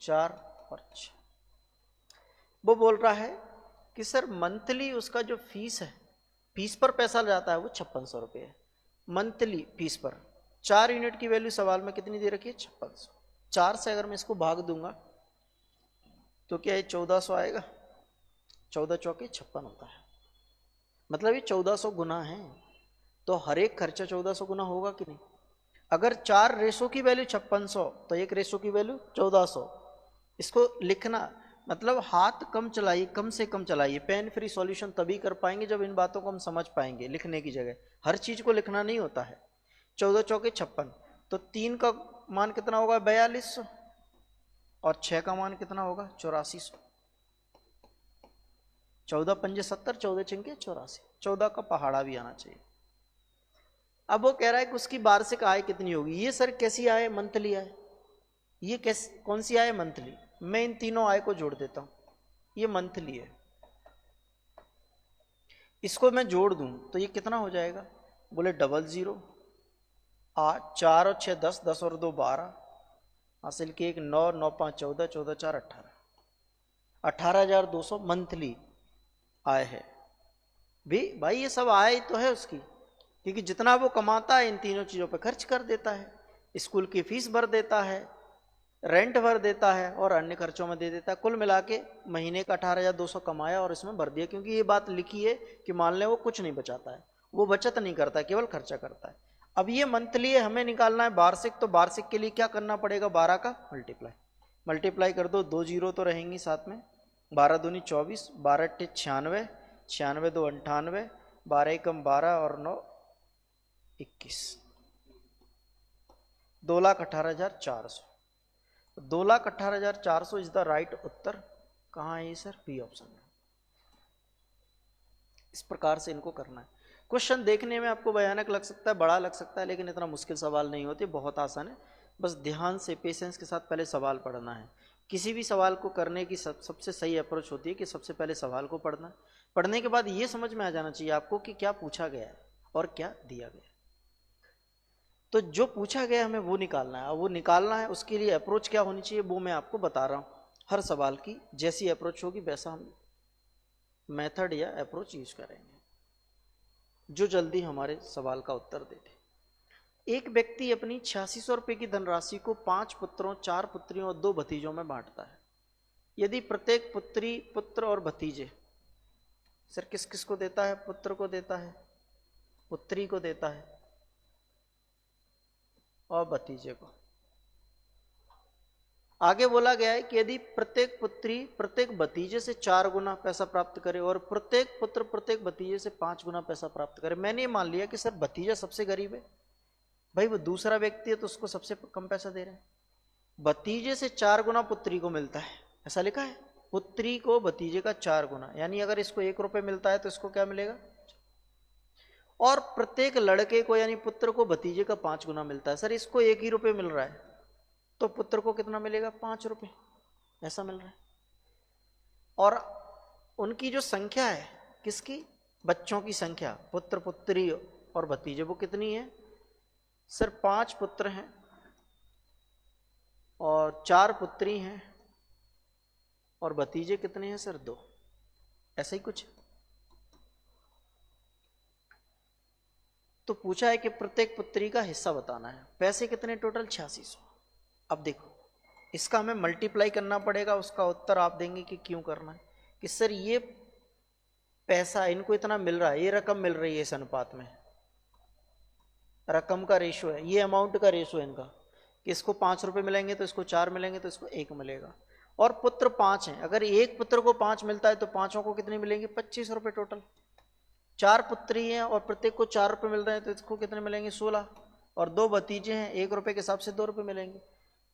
4 और 6। वो बोल रहा है कि सर मंथली उसका जो फीस है, फीस पर पैसा जाता है वो 5600 रुपये है मंथली फीस पर। 4 यूनिट की वैल्यू सवाल में कितनी दे रखी है? 5600। 4 से अगर मैं इसको भाग दूंगा तो क्या ये 1400 आएगा? 14 चौके 56 होता है, मतलब ये 1400 गुना है। तो हर एक खर्चा 1400 गुना होगा कि नहीं? अगर 4 रेशो की वैल्यू 5600 तो एक रेशो की वैल्यू 1400। इसको लिखना मतलब हाथ कम चलाइए, कम से कम चलाइए। पेन फ्री सॉल्यूशन तभी कर पाएंगे जब इन बातों को हम समझ पाएंगे। लिखने की जगह हर चीज को लिखना नहीं होता है। 14 चौके 56, तो 3 का मान कितना होगा? 4200। और 6 का मान कितना होगा? 8400। 14 पंजे 70, 14 चिंके 84। 14 का पहाड़ा भी आना चाहिए। अब वो कह रहा है कि उसकी वार्षिक आय कितनी होगी। ये सर कैसी आय? मंथली आय। ये कैसी, कौन सी आय? मंथली। मैं इन तीनों आय को जोड़ देता हूं, ये मंथली है। इसको मैं जोड़ दूं तो ये कितना हो जाएगा? बोले 00, 8, 4 और 6 10, 10 और 2 12, हासिल के 1 9, 9 5 14, 14 4 18, 18,200 मंथली आय है। भी भाई ये सब आय तो है उसकी, क्योंकि जितना वो कमाता है इन तीनों चीजों पर खर्च कर देता है। स्कूल की फीस भर देता है, रेंट भर देता है और अन्य खर्चों में दे देता है। कुल मिला के महीने का 18,200 कमाया और इसमें भर दिया। क्योंकि ये बात लिखी है कि मान लें वो कुछ नहीं बचाता है, वो बचत नहीं करता है, केवल खर्चा करता है। अब ये मंथली है, हमें निकालना है वार्षिक। तो वार्षिक के लिए क्या करना पड़ेगा? 12 का मल्टीप्लाई कर दो, 2 जीरो तो रहेंगी साथ में। 12 दूनी 24, 12 अट्ठे 96, 96 2 98, 12 एकम 12 और 9 21, 2,18,400। 2,18,400 इज द राइट उत्तर। कहाँ है ये सर? बी ऑप्शन में। इस प्रकार से इनको करना है। क्वेश्चन देखने में आपको भयानक लग सकता है, बड़ा लग सकता है, लेकिन इतना मुश्किल सवाल नहीं होते, बहुत आसान है। बस ध्यान से, पेशेंस के साथ पहले सवाल पढ़ना है। किसी भी सवाल को करने की सबसे सही अप्रोच होती है कि सबसे पहले सवाल को पढ़ना। पढ़ने के बाद ये समझ में आ जाना चाहिए आपको कि क्या पूछा गया है और क्या दिया गया है। तो जो पूछा गया हमें वो निकालना है, और वो निकालना है उसके लिए अप्रोच क्या होनी चाहिए वो मैं आपको बता रहा हूँ। हर सवाल की जैसी अप्रोच होगी वैसा हम मेथड या अप्रोच यूज करेंगे जो जल्दी हमारे सवाल का उत्तर दे दे। एक व्यक्ति अपनी 8600 रुपये की धनराशि को 5 पुत्रों, 4 पुत्रियों और 2 भतीजों में बांटता है। यदि प्रत्येक पुत्री, पुत्र और भतीजे, सर किस किस को देता है? पुत्र को देता है, पुत्री को देता है और भतीजे को। आगे बोला गया है कि यदि प्रत्येक पुत्री प्रत्येक भतीजे से 4 गुना पैसा प्राप्त करे और प्रत्येक पुत्र प्रत्येक भतीजे से 5 गुना पैसा प्राप्त करे। मैंने ये मान लिया कि सर भतीजा सबसे गरीब है, भाई वो दूसरा व्यक्ति है तो उसको सबसे कम पैसा दे रहे हैं। भतीजे से 4 गुना पुत्री को मिलता है, ऐसा लिखा है। पुत्री को भतीजे का 4 गुना, यानी अगर इसको 1 रुपये मिलता है तो इसको क्या मिलेगा? और प्रत्येक लड़के को यानी पुत्र को भतीजे का 5 गुना मिलता है। सर इसको 1 ही रुपये मिल रहा है तो पुत्र को कितना मिलेगा? 5 रुपये, ऐसा मिल रहा है। और उनकी जो संख्या है, किसकी? बच्चों की संख्या, पुत्र पुत्री और भतीजे, वो कितनी है सर? 5 पुत्र हैं और 4 पुत्री हैं, और भतीजे कितने हैं सर? 2। ऐसा ही कुछ। तो पूछा है कि प्रत्येक पुत्री का हिस्सा बताना है। पैसे कितने टोटल? 8600। अब देखो इसका हमें मल्टीप्लाई करना पड़ेगा, उसका उत्तर आप देंगे कि क्यों करना है। कि सर ये पैसा इनको इतना मिल रहा है, ये रकम मिल रही है इस अनुपात में, रकम का रेशो है, ये अमाउंट का रेशो है इनका, कि इसको 5 रुपए मिलेंगे तो इसको 4 मिलेंगे तो इसको 1 मिलेगा। और पुत्र 5 हैं, अगर एक पुत्र को 5 मिलता है तो पांचों को कितने मिलेंगे? 25 रुपए टोटल। 4 पुत्री हैं और प्रत्येक को 4 रुपए मिल रहे हैं तो इसको कितने मिलेंगे? 16। और 2 भतीजे हैं, 1 रुपए के हिसाब से 2 रुपए मिलेंगे।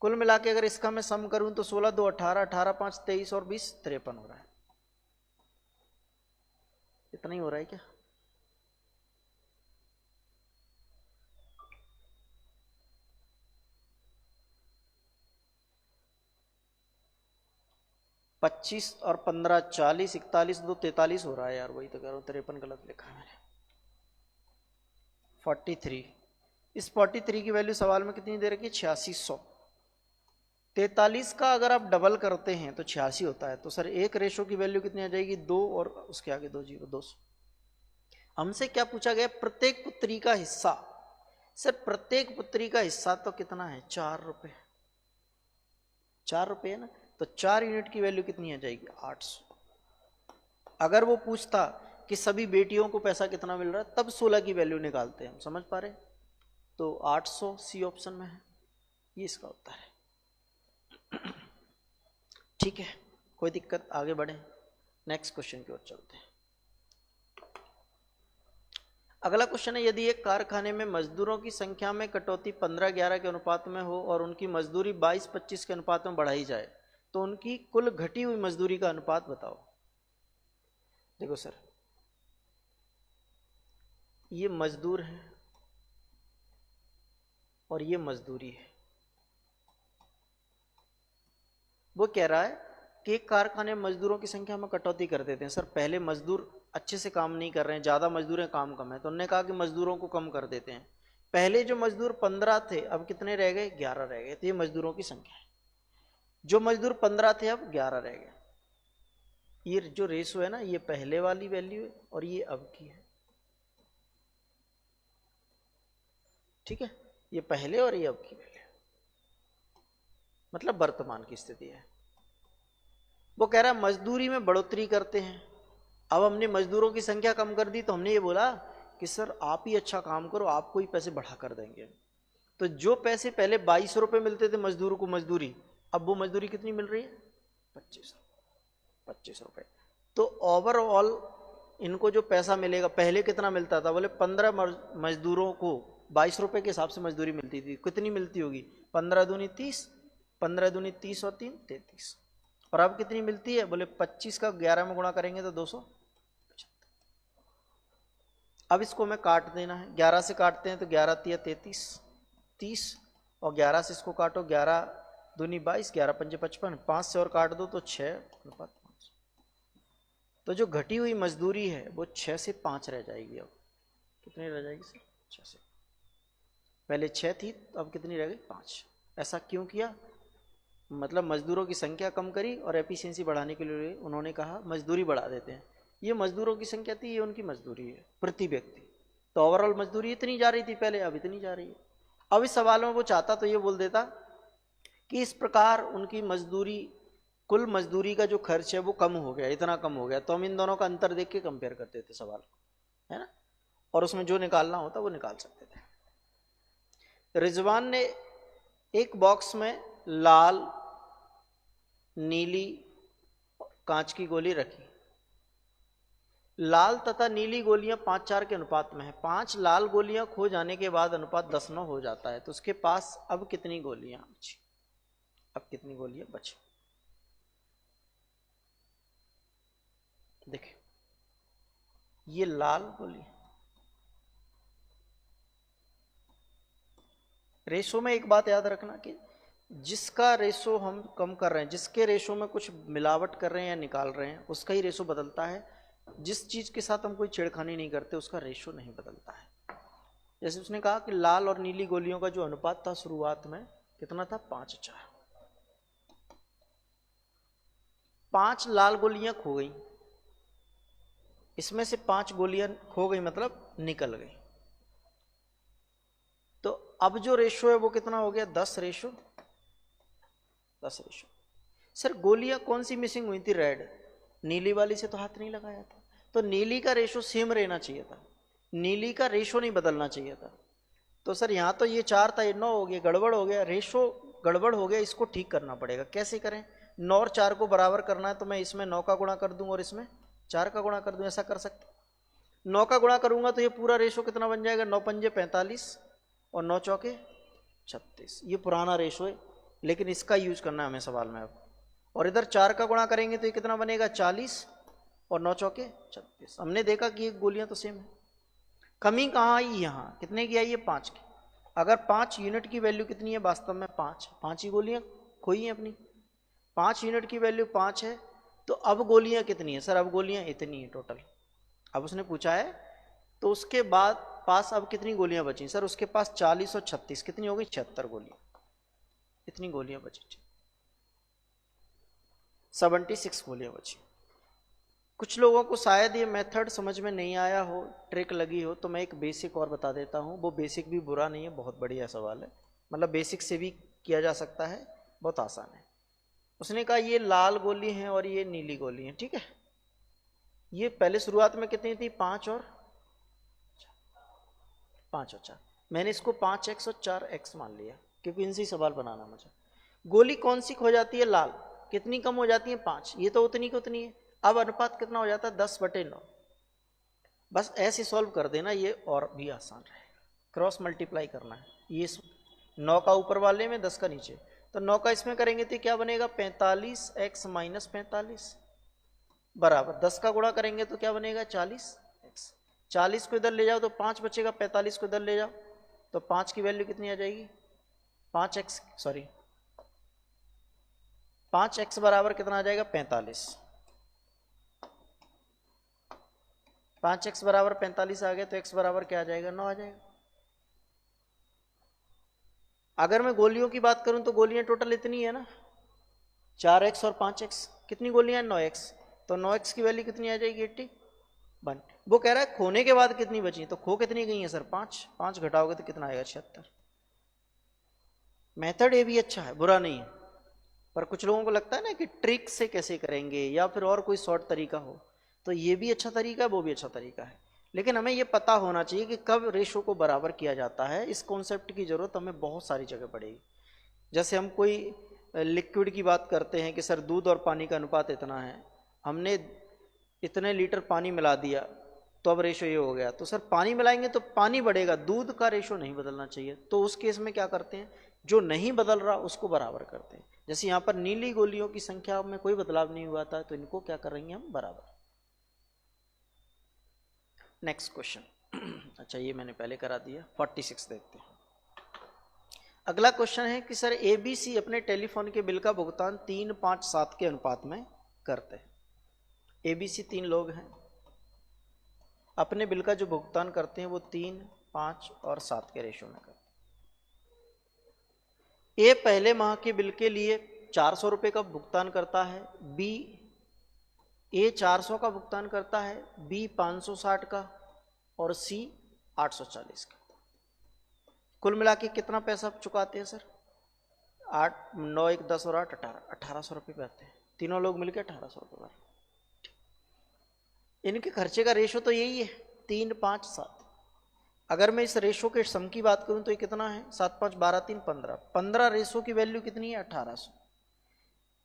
कुल मिला के अगर इसका मैं सम करूं तो 16 2 18, 18 5 23 और 20 53 हो रहा है। इतना ही हो रहा है क्या? पच्चीस और 15 40, 41 2 43 हो रहा है यार, वही तो कह रहा हूँ, 53 गलत लिखा है मैंने। 43, इस 43 की वैल्यू सवाल में कितनी दे रखी है? 8600। 43 का अगर आप डबल करते हैं तो 86 होता है। तो सर एक रेशो की वैल्यू कितनी आ जाएगी? 2 और उसके आगे 2 जीरो, 200। हमसे क्या पूछा गया? प्रत्येक पुत्री का हिस्सा। सर प्रत्येक पुत्री का हिस्सा तो कितना है? 4 रुपए। 4 रुपए है ना, तो 4 यूनिट की वैल्यू कितनी आ जाएगी? 800। अगर वो पूछता कि सभी बेटियों को पैसा कितना मिल रहा है, तब 16 की वैल्यू निकालते हैं हम, समझ पा रहे? तो 800 सी ऑप्शन में है, ये इसका उत्तर है। ठीक है, कोई दिक्कत? आगे बढ़े, नेक्स्ट क्वेश्चन की ओर चलते हैं। अगला क्वेश्चन है, यदि एक कारखाने में मजदूरों की संख्या में कटौती 15-11 के अनुपात में हो और उनकी मजदूरी 22-25 के अनुपात में बढ़ाई जाए तो उनकी कुल घटी हुई मजदूरी का अनुपात बताओ। देखो सर, ये मजदूर है और ये मजदूरी है। वो कह रहा है कि एक कारखाने में मजदूरों की संख्या में कटौती कर देते हैं। सर पहले मजदूर अच्छे से काम नहीं कर रहे हैं, ज़्यादा मजदूर हैं, काम कम है, तो उन्होंने कहा कि मजदूरों को कम कर देते हैं। पहले जो मजदूर 15 थे अब कितने रह गए? 11 रह गए। तो ये मजदूरों की संख्या है। जो मजदूर 15 थे अब 11 रह गए। ये जो रेशो है ना, ये पहले वाली वैल्यू है और ये अब की है। ठीक है, ये पहले और ये अब की वैल्यू, मतलब वर्तमान की स्थिति है। वो कह रहा है मजदूरी में बढ़ोतरी करते हैं। अब हमने मजदूरों की संख्या कम कर दी तो हमने ये बोला कि सर आप ही अच्छा काम करो, आपको ही पैसे बढ़ा कर देंगे। तो जो पैसे पहले 22 रुपए मिलते थे मजदूर को मजदूरी, अब वो मजदूरी कितनी मिल रही है? 25 रुपए। तो ओवरऑल इनको जो पैसा मिलेगा, पहले कितना मिलता था? बोले 15 मजदूरों को 22 रुपए के हिसाब से मजदूरी मिलती थी। कितनी मिलती होगी? 15 दूनी 30, 15 दूनी 30 और 3 33। और अब कितनी मिलती है? बोले 25 का 11 में गुणा करेंगे तो 200। अब इसको हमें काट देना है, 11 से काटते हैं तो 11 तिया 33, 30 और 11 से इसको काटो, 11 दूनी 22, 11 पंजे 55, 5 से और काट दो तो 6/5। तो जो घटी हुई मजदूरी है वो 6 से 5 रह जाएगी। अब कितनी रह जाएगी सर? 6 से। पहले 6 थी, अब कितनी रह गई? 5। ऐसा क्यों किया? मतलब मजदूरों की संख्या कम करी और एफिशिएंसी बढ़ाने के लिए उन्होंने कहा मजदूरी बढ़ा देते हैं। ये मजदूरों की संख्या थी, ये उनकी मजदूरी है प्रति व्यक्ति। तो ओवरऑल मजदूरी इतनी जा रही थी पहले, अब इतनी जा रही है। अब इस सवाल में वो चाहता तो ये बोल देता कि इस प्रकार उनकी मजदूरी, कुल मजदूरी का जो खर्च है वो कम हो गया, इतना कम हो गया। तो हम इन दोनों का अंतर देख के कंपेयर करते थे सवाल को, है ना, और उसमें जो निकालना होता वो निकाल सकते थे। रिजवान ने एक बॉक्स में लाल, नीली कांच की गोली रखी। लाल तथा नीली गोलियां 5-4 के अनुपात में है। 5 लाल गोलियां खो जाने के बाद अनुपात 10-9 हो जाता है। तो उसके पास अब कितनी गोलियां बची? अब कितनी गोलियां बची? देखिए, ये लाल गोली, रेशो में एक बात याद रखना कि जिसका रेशो हम कम कर रहे हैं, जिसके रेशो में कुछ मिलावट कर रहे हैं या निकाल रहे हैं, उसका ही रेशो बदलता है। जिस चीज़ के साथ हम कोई छेड़खानी नहीं करते उसका रेशो नहीं बदलता है। जैसे उसने कहा कि लाल और नीली गोलियों का जो अनुपात था शुरुआत में कितना था, 5:4। 5 लाल गोलियां खो गई, इसमें से 5 गोलियां खो गई मतलब निकल गई, तो अब जो रेशो है वो कितना हो गया, 10:10। सर गोलियां कौन सी मिसिंग हुई थी, रेड, नीली वाली से तो हाथ नहीं लगाया था, तो नीली का रेशो सेम रहना चाहिए था, नीली का रेशो नहीं बदलना चाहिए था। तो सर यहाँ तो ये 4 था, ये 9 हो गया, गड़बड़ हो गया, रेशो गड़बड़ हो गया, इसको ठीक करना पड़ेगा। कैसे करें, 9 और 4 को बराबर करना है तो मैं इसमें 9 का गुणा कर दूं और इसमें 4 का गुणा कर दूं, ऐसा कर सकते। 9 का गुणा करूंगा तो ये पूरा रेशो कितना बन जाएगा, 9 पंजे 45 और 9 चौके 36। ये पुराना रेशो है लेकिन इसका यूज करना है हमें सवाल में अब। और इधर 4 का गुणा करेंगे तो ये कितना बनेगा, 40 और 9 चौके 36। हमने देखा कि ये गोलियां तो सेम है। कमी कहाँ आई, यहाँ कितने की आई है, 5 की। अगर 5 यूनिट की वैल्यू कितनी है, वास्तव में 5 ही गोलियां खोई हैं अपनी, 5 यूनिट की वैल्यू 5 है, तो अब गोलियां कितनी है, सर अब गोलियां इतनी है टोटल। अब उसने पूछा है तो उसके बाद पास अब कितनी गोलियां बची, सर उसके पास 40 और 36 कितनी हो गई, 76 गोलियां, इतनी गोलियां बची थी, 76 गोलियां बची। कुछ लोगों को शायद ये मेथड समझ में नहीं आया हो, ट्रिक लगी हो, तो मैं एक बेसिक और बता देता हूँ। वो बेसिक भी बुरा नहीं है, बहुत बढ़िया सवाल है, मतलब बेसिक से भी किया जा सकता है, बहुत आसान है। उसने कहा ये लाल गोली है और ये नीली गोली है, ठीक है। ये पहले शुरुआत में कितनी थी, 5 और 4। मैंने इसको 5x और 4x मान लिया क्योंकि इनसे ही सवाल बनाना मुझे। गोली कौन सी खो जाती है, लाल, कितनी कम हो जाती है, 5, ये तो उतनी की उतनी है। अब अनुपात कितना हो जाता है, 10/9। बस ऐसे सॉल्व कर देना, ये और भी आसान रहेगा। क्रॉस मल्टीप्लाई करना है, ये 9 का ऊपर वाले में 10 का नीचे, तो 9 का इसमें करेंगे तो क्या बनेगा, 45x - 45 बराबर 10 का गुणा करेंगे तो क्या बनेगा, 40x। 40 को इधर ले जाओ तो 5 बचेगा, 45 को इधर ले जाओ तो 5 की वैल्यू कितनी आ जाएगी, 5x बराबर कितना आ जाएगा, 45। 5x बराबर 45 आ गया तो x बराबर क्या आ जाएगा, 9 आ जाएगा। अगर मैं गोलियों की बात करूं तो गोलियां टोटल इतनी है ना, 4x और 5x, कितनी गोलियां, 9x, तो 9x की वैल्यू कितनी आ जाएगी, 81। वो कह रहा है खोने के बाद कितनी बची, तो खो कितनी गई है सर, 5 घटाओगे तो कितना आएगा, 76। मेथड ये भी अच्छा है, बुरा नहीं है, पर कुछ लोगों को लगता है ना कि ट्रिक से कैसे करेंगे या फिर और कोई शॉर्ट तरीका हो, तो ये भी अच्छा तरीका है, वो भी अच्छा तरीका है, लेकिन हमें ये पता होना चाहिए कि कब रेशो को बराबर किया जाता है। इस कॉन्सेप्ट की जरूरत हमें बहुत सारी जगह पड़ेगी। जैसे हम कोई लिक्विड की बात करते हैं कि सर दूध और पानी का अनुपात इतना है, हमने इतने लीटर पानी मिला दिया तो अब रेशो ये हो गया, तो सर पानी मिलाएंगे तो पानी बढ़ेगा, दूध का रेशो नहीं बदलना चाहिए, तो उस केस में क्या करते हैं, जो नहीं बदल रहा उसको बराबर करते हैं। जैसे यहाँ पर नीली गोलियों की संख्या में कोई बदलाव नहीं हुआ था, तो इनको क्या कर रही हैं हम, बराबर। नेक्स्ट क्वेश्चन अच्छा ये मैंने पहले करा दिया, 46 देखते हैं। अगला क्वेश्चन है कि सर ABC अपने टेलीफोन के बिल का भुगतान 3, 5, 7 के अनुपात में करते हैं। ABC 3 लोग हैं, अपने बिल का जो भुगतान करते हैं वो 3, 5 और 7 के रेशो में करते हैं। ए पहले माह के बिल के लिए 400 रुपये का भुगतान करता है, बी ए 400 का भुगतान करता है, बी 560 का और सी 840 का। कुल मिला के कितना पैसा चुकाते हैं सर, 8, 9, 1, 10 और 8, 1800 रुपये पे आते हैं। तीनों लोग मिलकर 1800 रुपये भर। इनके खर्चे का रेशो तो यही है, 3, 5, 7। अगर मैं इस रेशो के सम की बात करूं तो ये कितना है, 7, 5, 12, 3, 15। 15 रेशो की वैल्यू कितनी है, 1800।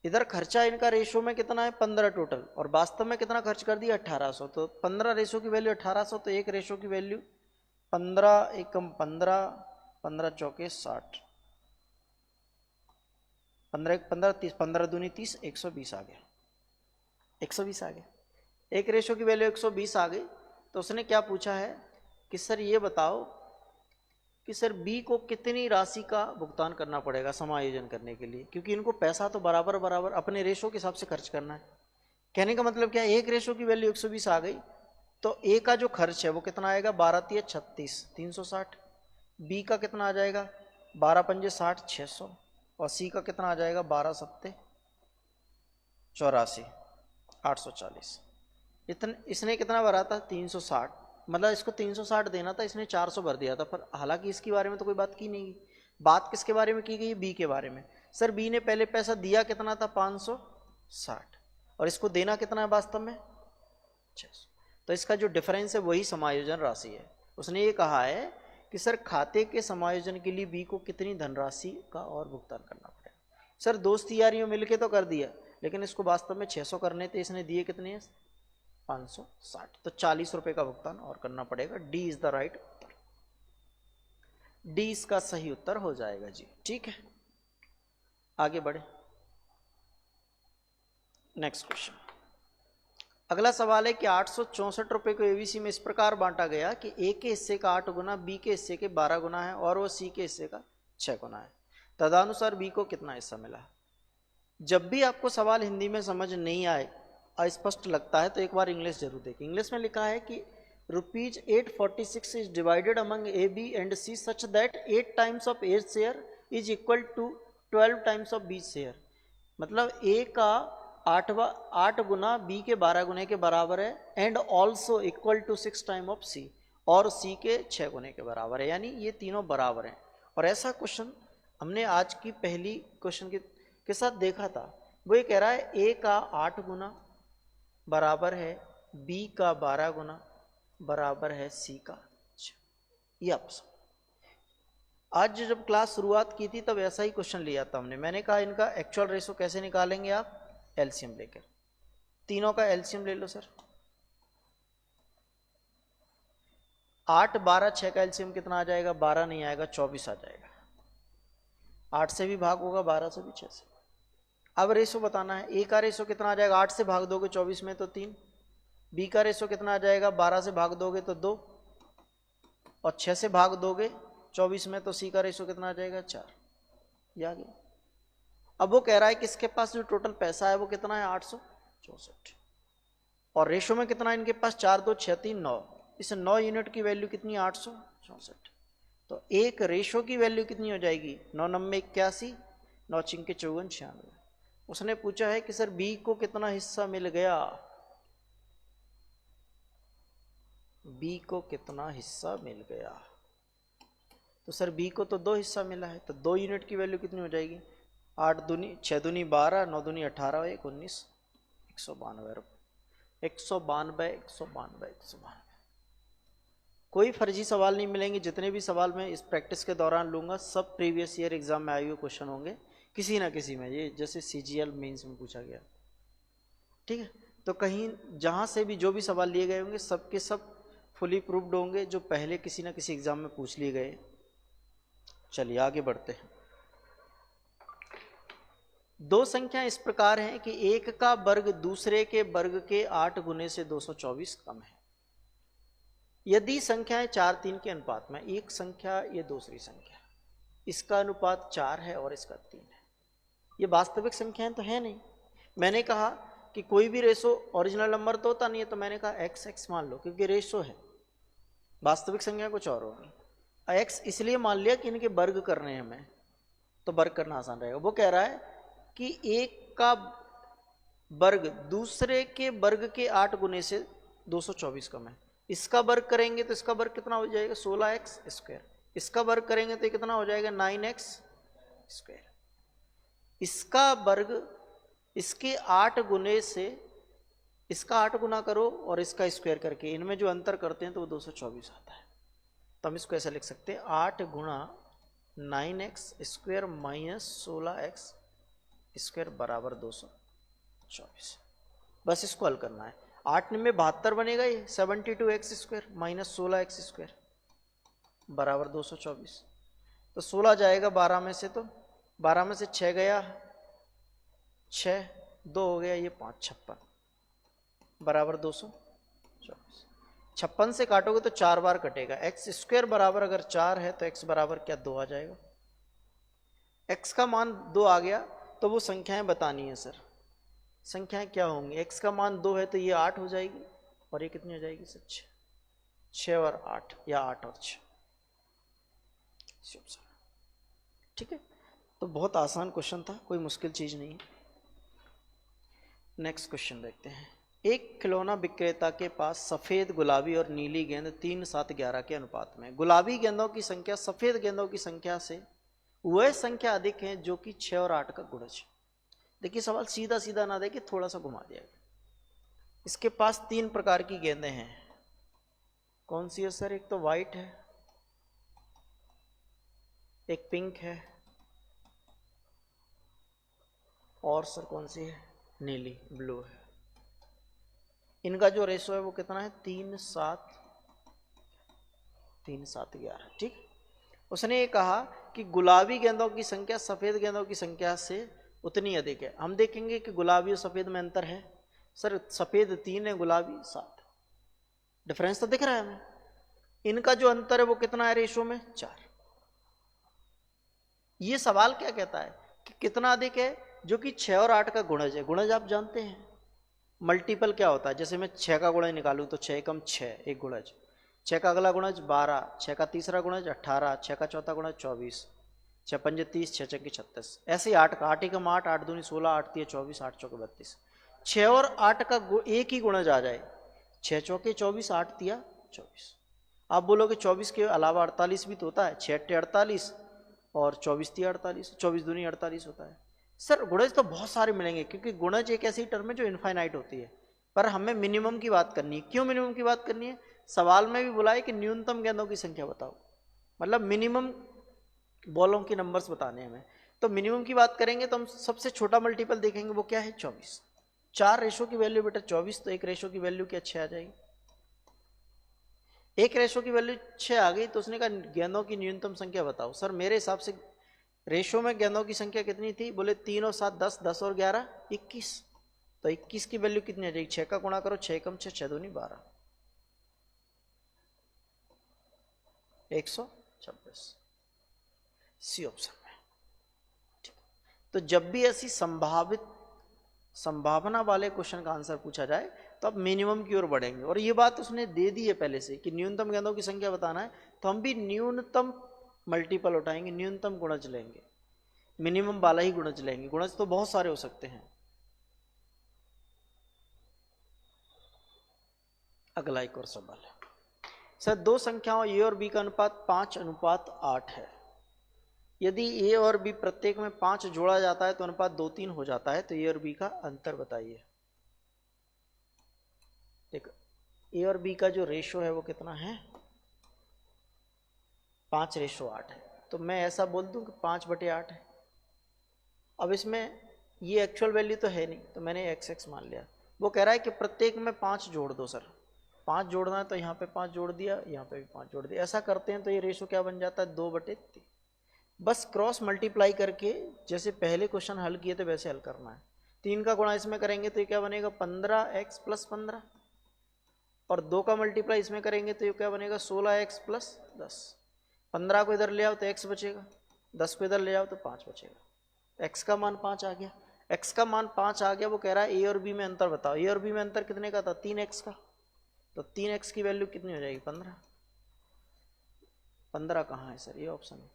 इधर खर्चा इनका रेशो में कितना है, 15 टोटल, और वास्तव में कितना खर्च कर दिया, 1800। तो 15 रेशो की वैल्यू 1800, तो एक रेशो की वैल्यू 15, 1 15, 15 चौके 60, 15 1 15, 30, 15 दूनी 30, 120 आ गया, 120 आ गया। एक रेशो की वैल्यू 120 आ गई। तो उसने क्या पूछा है कि सर ये बताओ कि सर बी को कितनी राशि का भुगतान करना पड़ेगा समायोजन करने के लिए, क्योंकि इनको पैसा तो बराबर बराबर अपने रेशो के हिसाब से खर्च करना है। कहने का मतलब क्या, एक रेशो की वैल्यू 120 आ गई, तो ए का जो खर्च है वो कितना आएगा, 12 तिया 36, 360। बी का कितना आ जाएगा, 12 पंजे 60, 600। और सी का कितना आ जाएगा, 12 सत्ते 84, 840। इतने इसने कितना भरा था, 360। मतलब इसको 360 देना था, इसने 400 भर दिया था। पर हालांकि इसके बारे में तो कोई बात की नहीं गई। बात किसके बारे में की गई, बी के बारे में। सर बी ने पहले पैसा दिया कितना था, 560, और इसको देना कितना है वास्तव में, 600। तो इसका जो डिफरेंस है वही समायोजन राशि है। उसने ये कहा है कि सर खाते के समायोजन के लिए बी को कितनी धनराशि का और भुगतान करना पड़ेगा। सर दोस्त यारियों मिलके तो कर दिया, लेकिन इसको वास्तव में 600 करने थे, इसने दिए कितने हैं, 560। तो 40 रुपए का भुगतान और करना पड़ेगा। D is the right Uttar, D इसका सही उत्तर हो जाएगा जी। ठीक है, आगे बढ़े, नेक्स्ट क्वेश्चन। अगला सवाल है कि 864 रुपए को एबीसी में इस प्रकार बांटा गया कि ए के हिस्से का 8 गुना, बी के हिस्से के 12 गुना है और वो सी के हिस्से का 6 गुना है। तदनुसार बी को कितना हिस्सा मिला। जब भी आपको सवाल हिंदी में समझ नहीं आए, अस्पष्ट लगता है, तो एक बार इंग्लिश जरूर देखें। इंग्लिश में लिखा है कि ₹846 is divided among A B and C such that 8 times of A share is equal to 12 times of B share. मतलब ए का 8 गुना बी के 12 गुने के बराबर है, and also equal to 6 time of C, और सी के 6 गुने के बराबर है, यानी ये तीनों बराबर हैं। और ऐसा क्वेश्चन हमने आज की पहली क्वेश्चन के साथ देखा था। वो ये कह रहा है ए का 8 गुना बराबर है बी का 12 गुना बराबर है सी का 6। ये आप आज जब क्लास शुरुआत की थी तब ऐसा ही क्वेश्चन लिया था हमने। मैंने कहा इनका एक्चुअल रेशो कैसे निकालेंगे आप, एलसीएम लेकर। तीनों का एलसीएम ले लो सर। 8 12 6 का एलसीएम कितना आ जाएगा, 12 नहीं आएगा, 24 आ जाएगा। 8 से भी भाग होगा, 12 से भी, 6 से। अब रेशो बताना है। ए का रेशो कितना आ जाएगा, 8 से भाग दोगे 24 में तो 3। बी का रेशो कितना आ जाएगा, 12 से भाग दोगे तो 2, और 6 से भाग दोगे 24 में तो सी का रेशो कितना आ जाएगा, 4। ये आ गया। अब वो कह रहा है कि इसके पास जो टोटल पैसा है वो कितना है, 864, और रेशो में कितना है इनके पास, 4 2 6 3 9। इस 9 यूनिट की वैल्यू कितनी, 864। तो एक रेशो की वैल्यू कितनी हो जाएगी, 9 9 81, 9 5 54 96। उसने पूछा है कि सर बी को कितना हिस्सा मिल गया, बी को कितना हिस्सा मिल गया। तो सर बी को तो 2 हिस्सा मिला है, तो 2 यूनिट की वैल्यू कितनी हो जाएगी, 8 दूनी 6 दूनी 12, 9 दूनी 18, 1 19, 192 रुपये। 192, 192, 192। कोई फर्जी सवाल नहीं मिलेंगे। जितने भी सवाल मैं इस प्रैक्टिस के दौरान लूंगा सब प्रीवियस ईयर एग्जाम में आए हुए क्वेश्चन होंगे किसी ना किसी में, ये जैसे सीजीएल मेंस में पूछा गया। ठीक है, तो कहीं जहाँ से भी जो भी सवाल लिए गए होंगे सबके सब फुली प्रूव्ड होंगे, जो पहले किसी ना किसी एग्जाम में पूछ लिए गए। चलिए आगे बढ़ते हैं। 2 संख्या इस प्रकार हैं कि एक का वर्ग दूसरे के वर्ग के 8 गुने से 224 कम है। यदि संख्याएं 4 3 के अनुपात में, एक संख्या ये दूसरी संख्या, इसका अनुपात 4 है और इसका 3 है। ये वास्तविक संख्याएं तो है नहीं। मैंने कहा कि कोई भी रेशो ओरिजिनल नंबर तो होता नहीं है, तो मैंने कहा एक्स एक्स मान लो, क्योंकि रेशो है, वास्तविक संख्या कुछ और होगी। एक्स इसलिए मान लिया कि इनके वर्ग करने हैं हमें, तो वर्ग करना आसान रहेगा। वो कह रहा है कि एक का वर्ग दूसरे के वर्ग के 8 गुने से 224 कम है। इसका वर्ग करेंगे तो इसका वर्ग कितना हो जाएगा, 16x स्क्वायर। इसका वर्ग करेंगे तो कितना हो जाएगा, 9x स्क्वायर। इसका वर्ग इसके 8 गुने से, इसका 8 गुना करो और इसका स्क्वायर करके इनमें जो अंतर करते हैं तो वो 224 आता है। तो हम इसको ऐसा लिख सकते हैं, 8 गुणा 9x square minus 16x square बराबर 224। बस इसको हल करना है। 8 में 72 बनेगा, ये 72x square minus 16x square बराबर 224। तो 16 जाएगा 12 में से, तो 12 में से 6 गया, 6 2 हो गया, ये 5 56 बराबर 224। 56 से काटोगे तो 4 बार कटेगा। x स्क्वायर बराबर अगर 4 है तो x बराबर क्या, 2 आ जाएगा। x का मान 2 आ गया तो वो संख्याएं बतानी है सर। संख्याएं क्या होंगी, x का मान 2 है तो ये 8 हो जाएगी, और ये कितनी हो जाएगी सर 6, 6 और 8 या 8 और 6। ठीक है, तो बहुत आसान क्वेश्चन था, कोई मुश्किल चीज नहीं है। नेक्स्ट क्वेश्चन देखते हैं। एक खिलौना विक्रेता के पास सफेद, गुलाबी और नीली गेंद 3, 7, 11 के अनुपात में। गुलाबी गेंदों की संख्या सफेद गेंदों की संख्या से वह संख्या अधिक है जो कि 6 और 8 का गुणज है। देखिए सवाल सीधा सीधा ना देखिए, थोड़ा सा घुमा दिया गया। इसके पास 3 प्रकार की गेंदें हैं, कौन सी है सर? एक तो व्हाइट है, एक पिंक है, और सर कौन सी है? नीली, ब्लू है। इनका जो रेशो है वो कितना है? 3, 7, 11। ठीक, उसने ये कहा कि गुलाबी गेंदों की संख्या सफेद गेंदों की संख्या से उतनी अधिक है। हम देखेंगे कि गुलाबी और सफेद में अंतर है। सर सफेद 3 है, गुलाबी 7, डिफरेंस तो दिख रहा है हमें। इनका जो अंतर है वो कितना है रेशो में? 4। ये सवाल क्या कहता है कि कितना अधिक है? जो कि 6 और 8 का गुणज है। गुणज आप जानते हैं, मल्टीपल क्या होता है? जैसे मैं 6 का गुणज निकालूं तो 6 कम 6, एक गुणज। 6 का अगला गुणज 12, 6 का तीसरा गुणज 18, 6 का चौथा गुणज 24, 6 पंजे 30, 6 छक्के 36। ऐसे ही 8 का, 8 एकम 8, 8 दूनी 16, 8 तीय 24, 8 चौके 32। 6 और 8 का एक ही गुणज आ जाए, 6 चौके 24, 8 तिया 24। आप बोलोगे 24 के अलावा 48 भी तो होता है, 6 अट्ठे 48 और 24 तिया 48, 24 दूनी 48 होता है। सर गुणज तो बहुत सारे मिलेंगे, क्योंकि गुणज एक ऐसी टर्म है जो इनफाइनाइट होती है, पर हमें मिनिमम की बात करनी है। क्यों मिनिमम की बात करनी है? सवाल में भी बोला है कि न्यूनतम गेंदों की संख्या बताओ, मतलब मिनिमम बॉलों के नंबर्स बताने हैं हमें। तो मिनिमम की बात करेंगे तो हम सबसे छोटा मल्टीपल देखेंगे, वो क्या है? 24। 4 रेशो की वैल्यू बेटा 24, तो एक रेशो की वैल्यू क्या 6 आ जाएगी। एक रेशो की वैल्यू 6 आ गई तो उसने कहा गेंदों की न्यूनतम संख्या बताओ। सर मेरे हिसाब से रेशो में गेंदों की संख्या कितनी थी? बोले 3 और 7 10, 10 और 11 21। तो 21 की वैल्यू कितनी आ जाएगी? 6 का गुणा करो, 6 कम 6, 6 दूनी 12, 126। सी ऑप्शन में। ठीक, तो जब भी ऐसी संभावना वाले क्वेश्चन का आंसर पूछा जाए तो आप मिनिमम की ओर बढ़ेंगे। और ये बात उसने दे दी है पहले से कि न्यूनतम गेंदों की संख्या बताना है, तो हम भी न्यूनतम मल्टीपल उठाएंगे, न्यूनतम गुणज लेंगे, मिनिमम वाला ही गुणज लेंगे। गुणज तो बहुत सारे हो सकते हैं। अगला एक और सवाल है। सर दो संख्याओं ए और बी का अनुपात 5:8 है। यदि ए और बी प्रत्येक में 5 जोड़ा जाता है तो अनुपात 2:3 हो जाता है, तो ए और बी का अंतर बताइए। देखो ए और बी का जो रेशो है वो कितना है? 5:8 है। तो मैं ऐसा बोल दूं कि 5/8 है। अब इसमें ये एक्चुअल वैल्यू तो है नहीं, तो मैंने x मान लिया। वो कह रहा है कि प्रत्येक में 5 जोड़ दो। सर 5 जोड़ना है तो यहाँ पे 5 जोड़ दिया, यहाँ पे भी 5 जोड़ दिया। ऐसा करते हैं तो ये रेशो क्या बन जाता है? 2/3। बस क्रॉस मल्टीप्लाई करके जैसे पहले क्वेश्चन हल किए थे वैसे हल करना है। 3 का गुणा इसमें करेंगे तो ये क्या बनेगा? 15x + 15, और 2 का मल्टीप्लाई इसमें करेंगे तो ये क्या बनेगा? 16x + 10। 15 को इधर ले आओ तो x बचेगा, 10 को इधर ले आओ तो 5 बचेगा। x का मान 5 आ गया। x का मान 5 आ गया। वो कह रहा है ए और बी में अंतर बताओ। ए और बी में अंतर कितने का था? 3x का। तो 3x की वैल्यू कितनी हो जाएगी? 15। 15 कहाँ है सर? ये ऑप्शन है।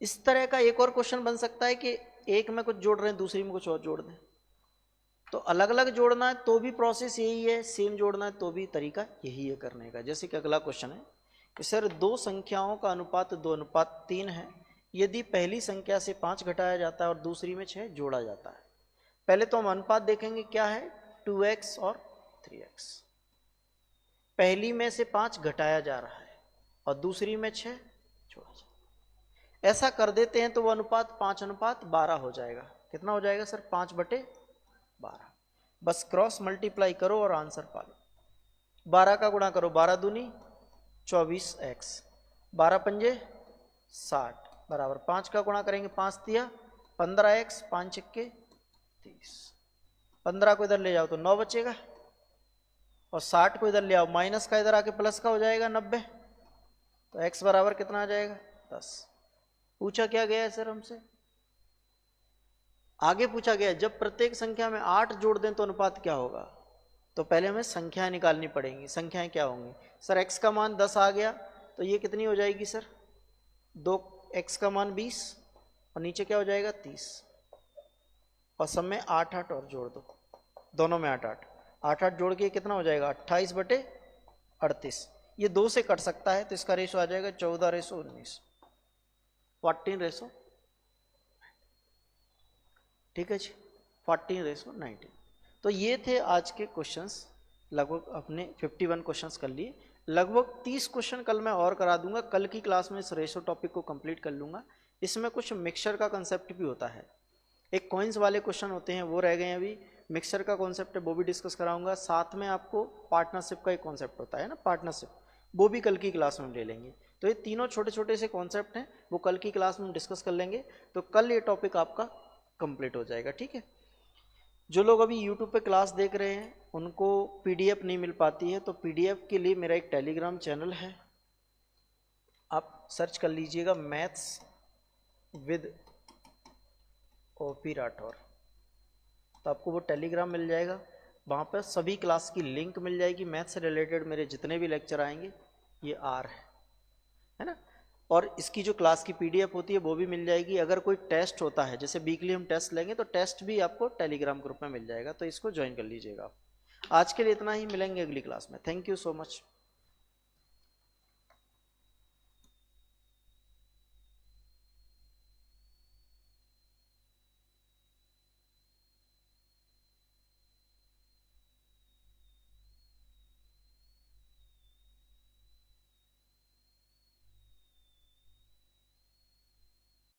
इस तरह का एक और क्वेश्चन बन सकता है कि एक में कुछ जोड़ रहे हैं, दूसरी में कुछ और जोड़ दें। तो अलग अलग जोड़ना है तो भी प्रोसेस यही है, सेम जोड़ना है तो भी तरीका यही है करने का। जैसे कि अगला क्वेश्चन है कि सर दो संख्याओं का अनुपात 2:3 है। यदि पहली संख्या से 5 घटाया जाता है और दूसरी में 6 जोड़ा जाता है। पहले तो हम अनुपात देखेंगे क्या है? 2x और 3x। पहली में से 5 घटाया जा रहा है और दूसरी में 6 जोड़ा जा रहा है। ऐसा कर देते हैं तो वो अनुपात 5:12 हो जाएगा। कितना हो जाएगा सर? 5/12। बस क्रॉस मल्टीप्लाई करो और आंसर पा लो। 12 का गुणा करो, 12 दूनी 24x, 12 पंजे 60 बराबर 5 का गुणा करेंगे 5 तिया 15x, 5 छक्के 30। 15 को इधर ले जाओ तो 9 बचेगा, और 60 को इधर ले आओ, माइनस का इधर आके प्लस का हो जाएगा 90। तो x बराबर कितना आ जाएगा? 10। पूछा क्या गया है सर हमसे? आगे पूछा गया जब प्रत्येक संख्या में 8 जोड़ दें तो अनुपात क्या होगा। तो पहले हमें संख्याएं निकालनी पड़ेंगी। संख्याएं क्या होंगी सर, x का मान 10 आ गया तो ये कितनी हो जाएगी सर, 2x का मान 20 और नीचे क्या हो जाएगा 30, और सब में 8 और जोड़ दो, दोनों में 8 जोड़ के कितना हो जाएगा 28/38। ये 2 से कट सकता है तो इसका रेशो आ जाएगा 14:19, 14:, ठीक है जी, 14:19। तो ये थे आज के क्वेश्चंस, लगभग अपने 51 क्वेश्चंस कर लिए। लगभग 30 क्वेश्चन कल मैं और करा दूंगा। कल की क्लास में इस रेशो टॉपिक को कंप्लीट कर लूंगा। इसमें कुछ मिक्सचर का कंसेप्ट भी होता है, एक कॉइन्स वाले क्वेश्चन होते हैं वो रह गए हैं अभी, मिक्सचर का कॉन्सेप्ट है वो भी डिस्कस कराऊंगा। साथ में आपको पार्टनरशिप का एक कॉन्सेप्ट होता है ना, पार्टनरशिप, वो भी कल की क्लास में ले लेंगे। तो ये तीनों छोटे छोटे से कॉन्सेप्ट हैं, वो कल की क्लास में डिस्कस कर लेंगे। तो कल ये टॉपिक आपका कंप्लीट हो जाएगा, ठीक है। जो लोग अभी यूट्यूब पे क्लास देख रहे हैं उनको पीडीएफ नहीं मिल पाती है, तो पीडीएफ के लिए मेरा एक टेलीग्राम चैनल है, आप सर्च कर लीजिएगा मैथ्स विद ओपी राठौर, तो आपको वो टेलीग्राम मिल जाएगा। वहाँ पर सभी क्लास की लिंक मिल जाएगी, मैथ से रिलेटेड मेरे जितने भी लेक्चर आएंगे ये आर है ना। और इसकी जो क्लास की पीडीएफ होती है वो भी मिल जाएगी। अगर कोई टेस्ट होता है, जैसे वीकली हम टेस्ट लेंगे, तो टेस्ट भी आपको टेलीग्राम ग्रुप में मिल जाएगा, तो इसको ज्वाइन कर लीजिएगा आप। आज के लिए इतना ही, मिलेंगे अगली क्लास में। Thank you so much.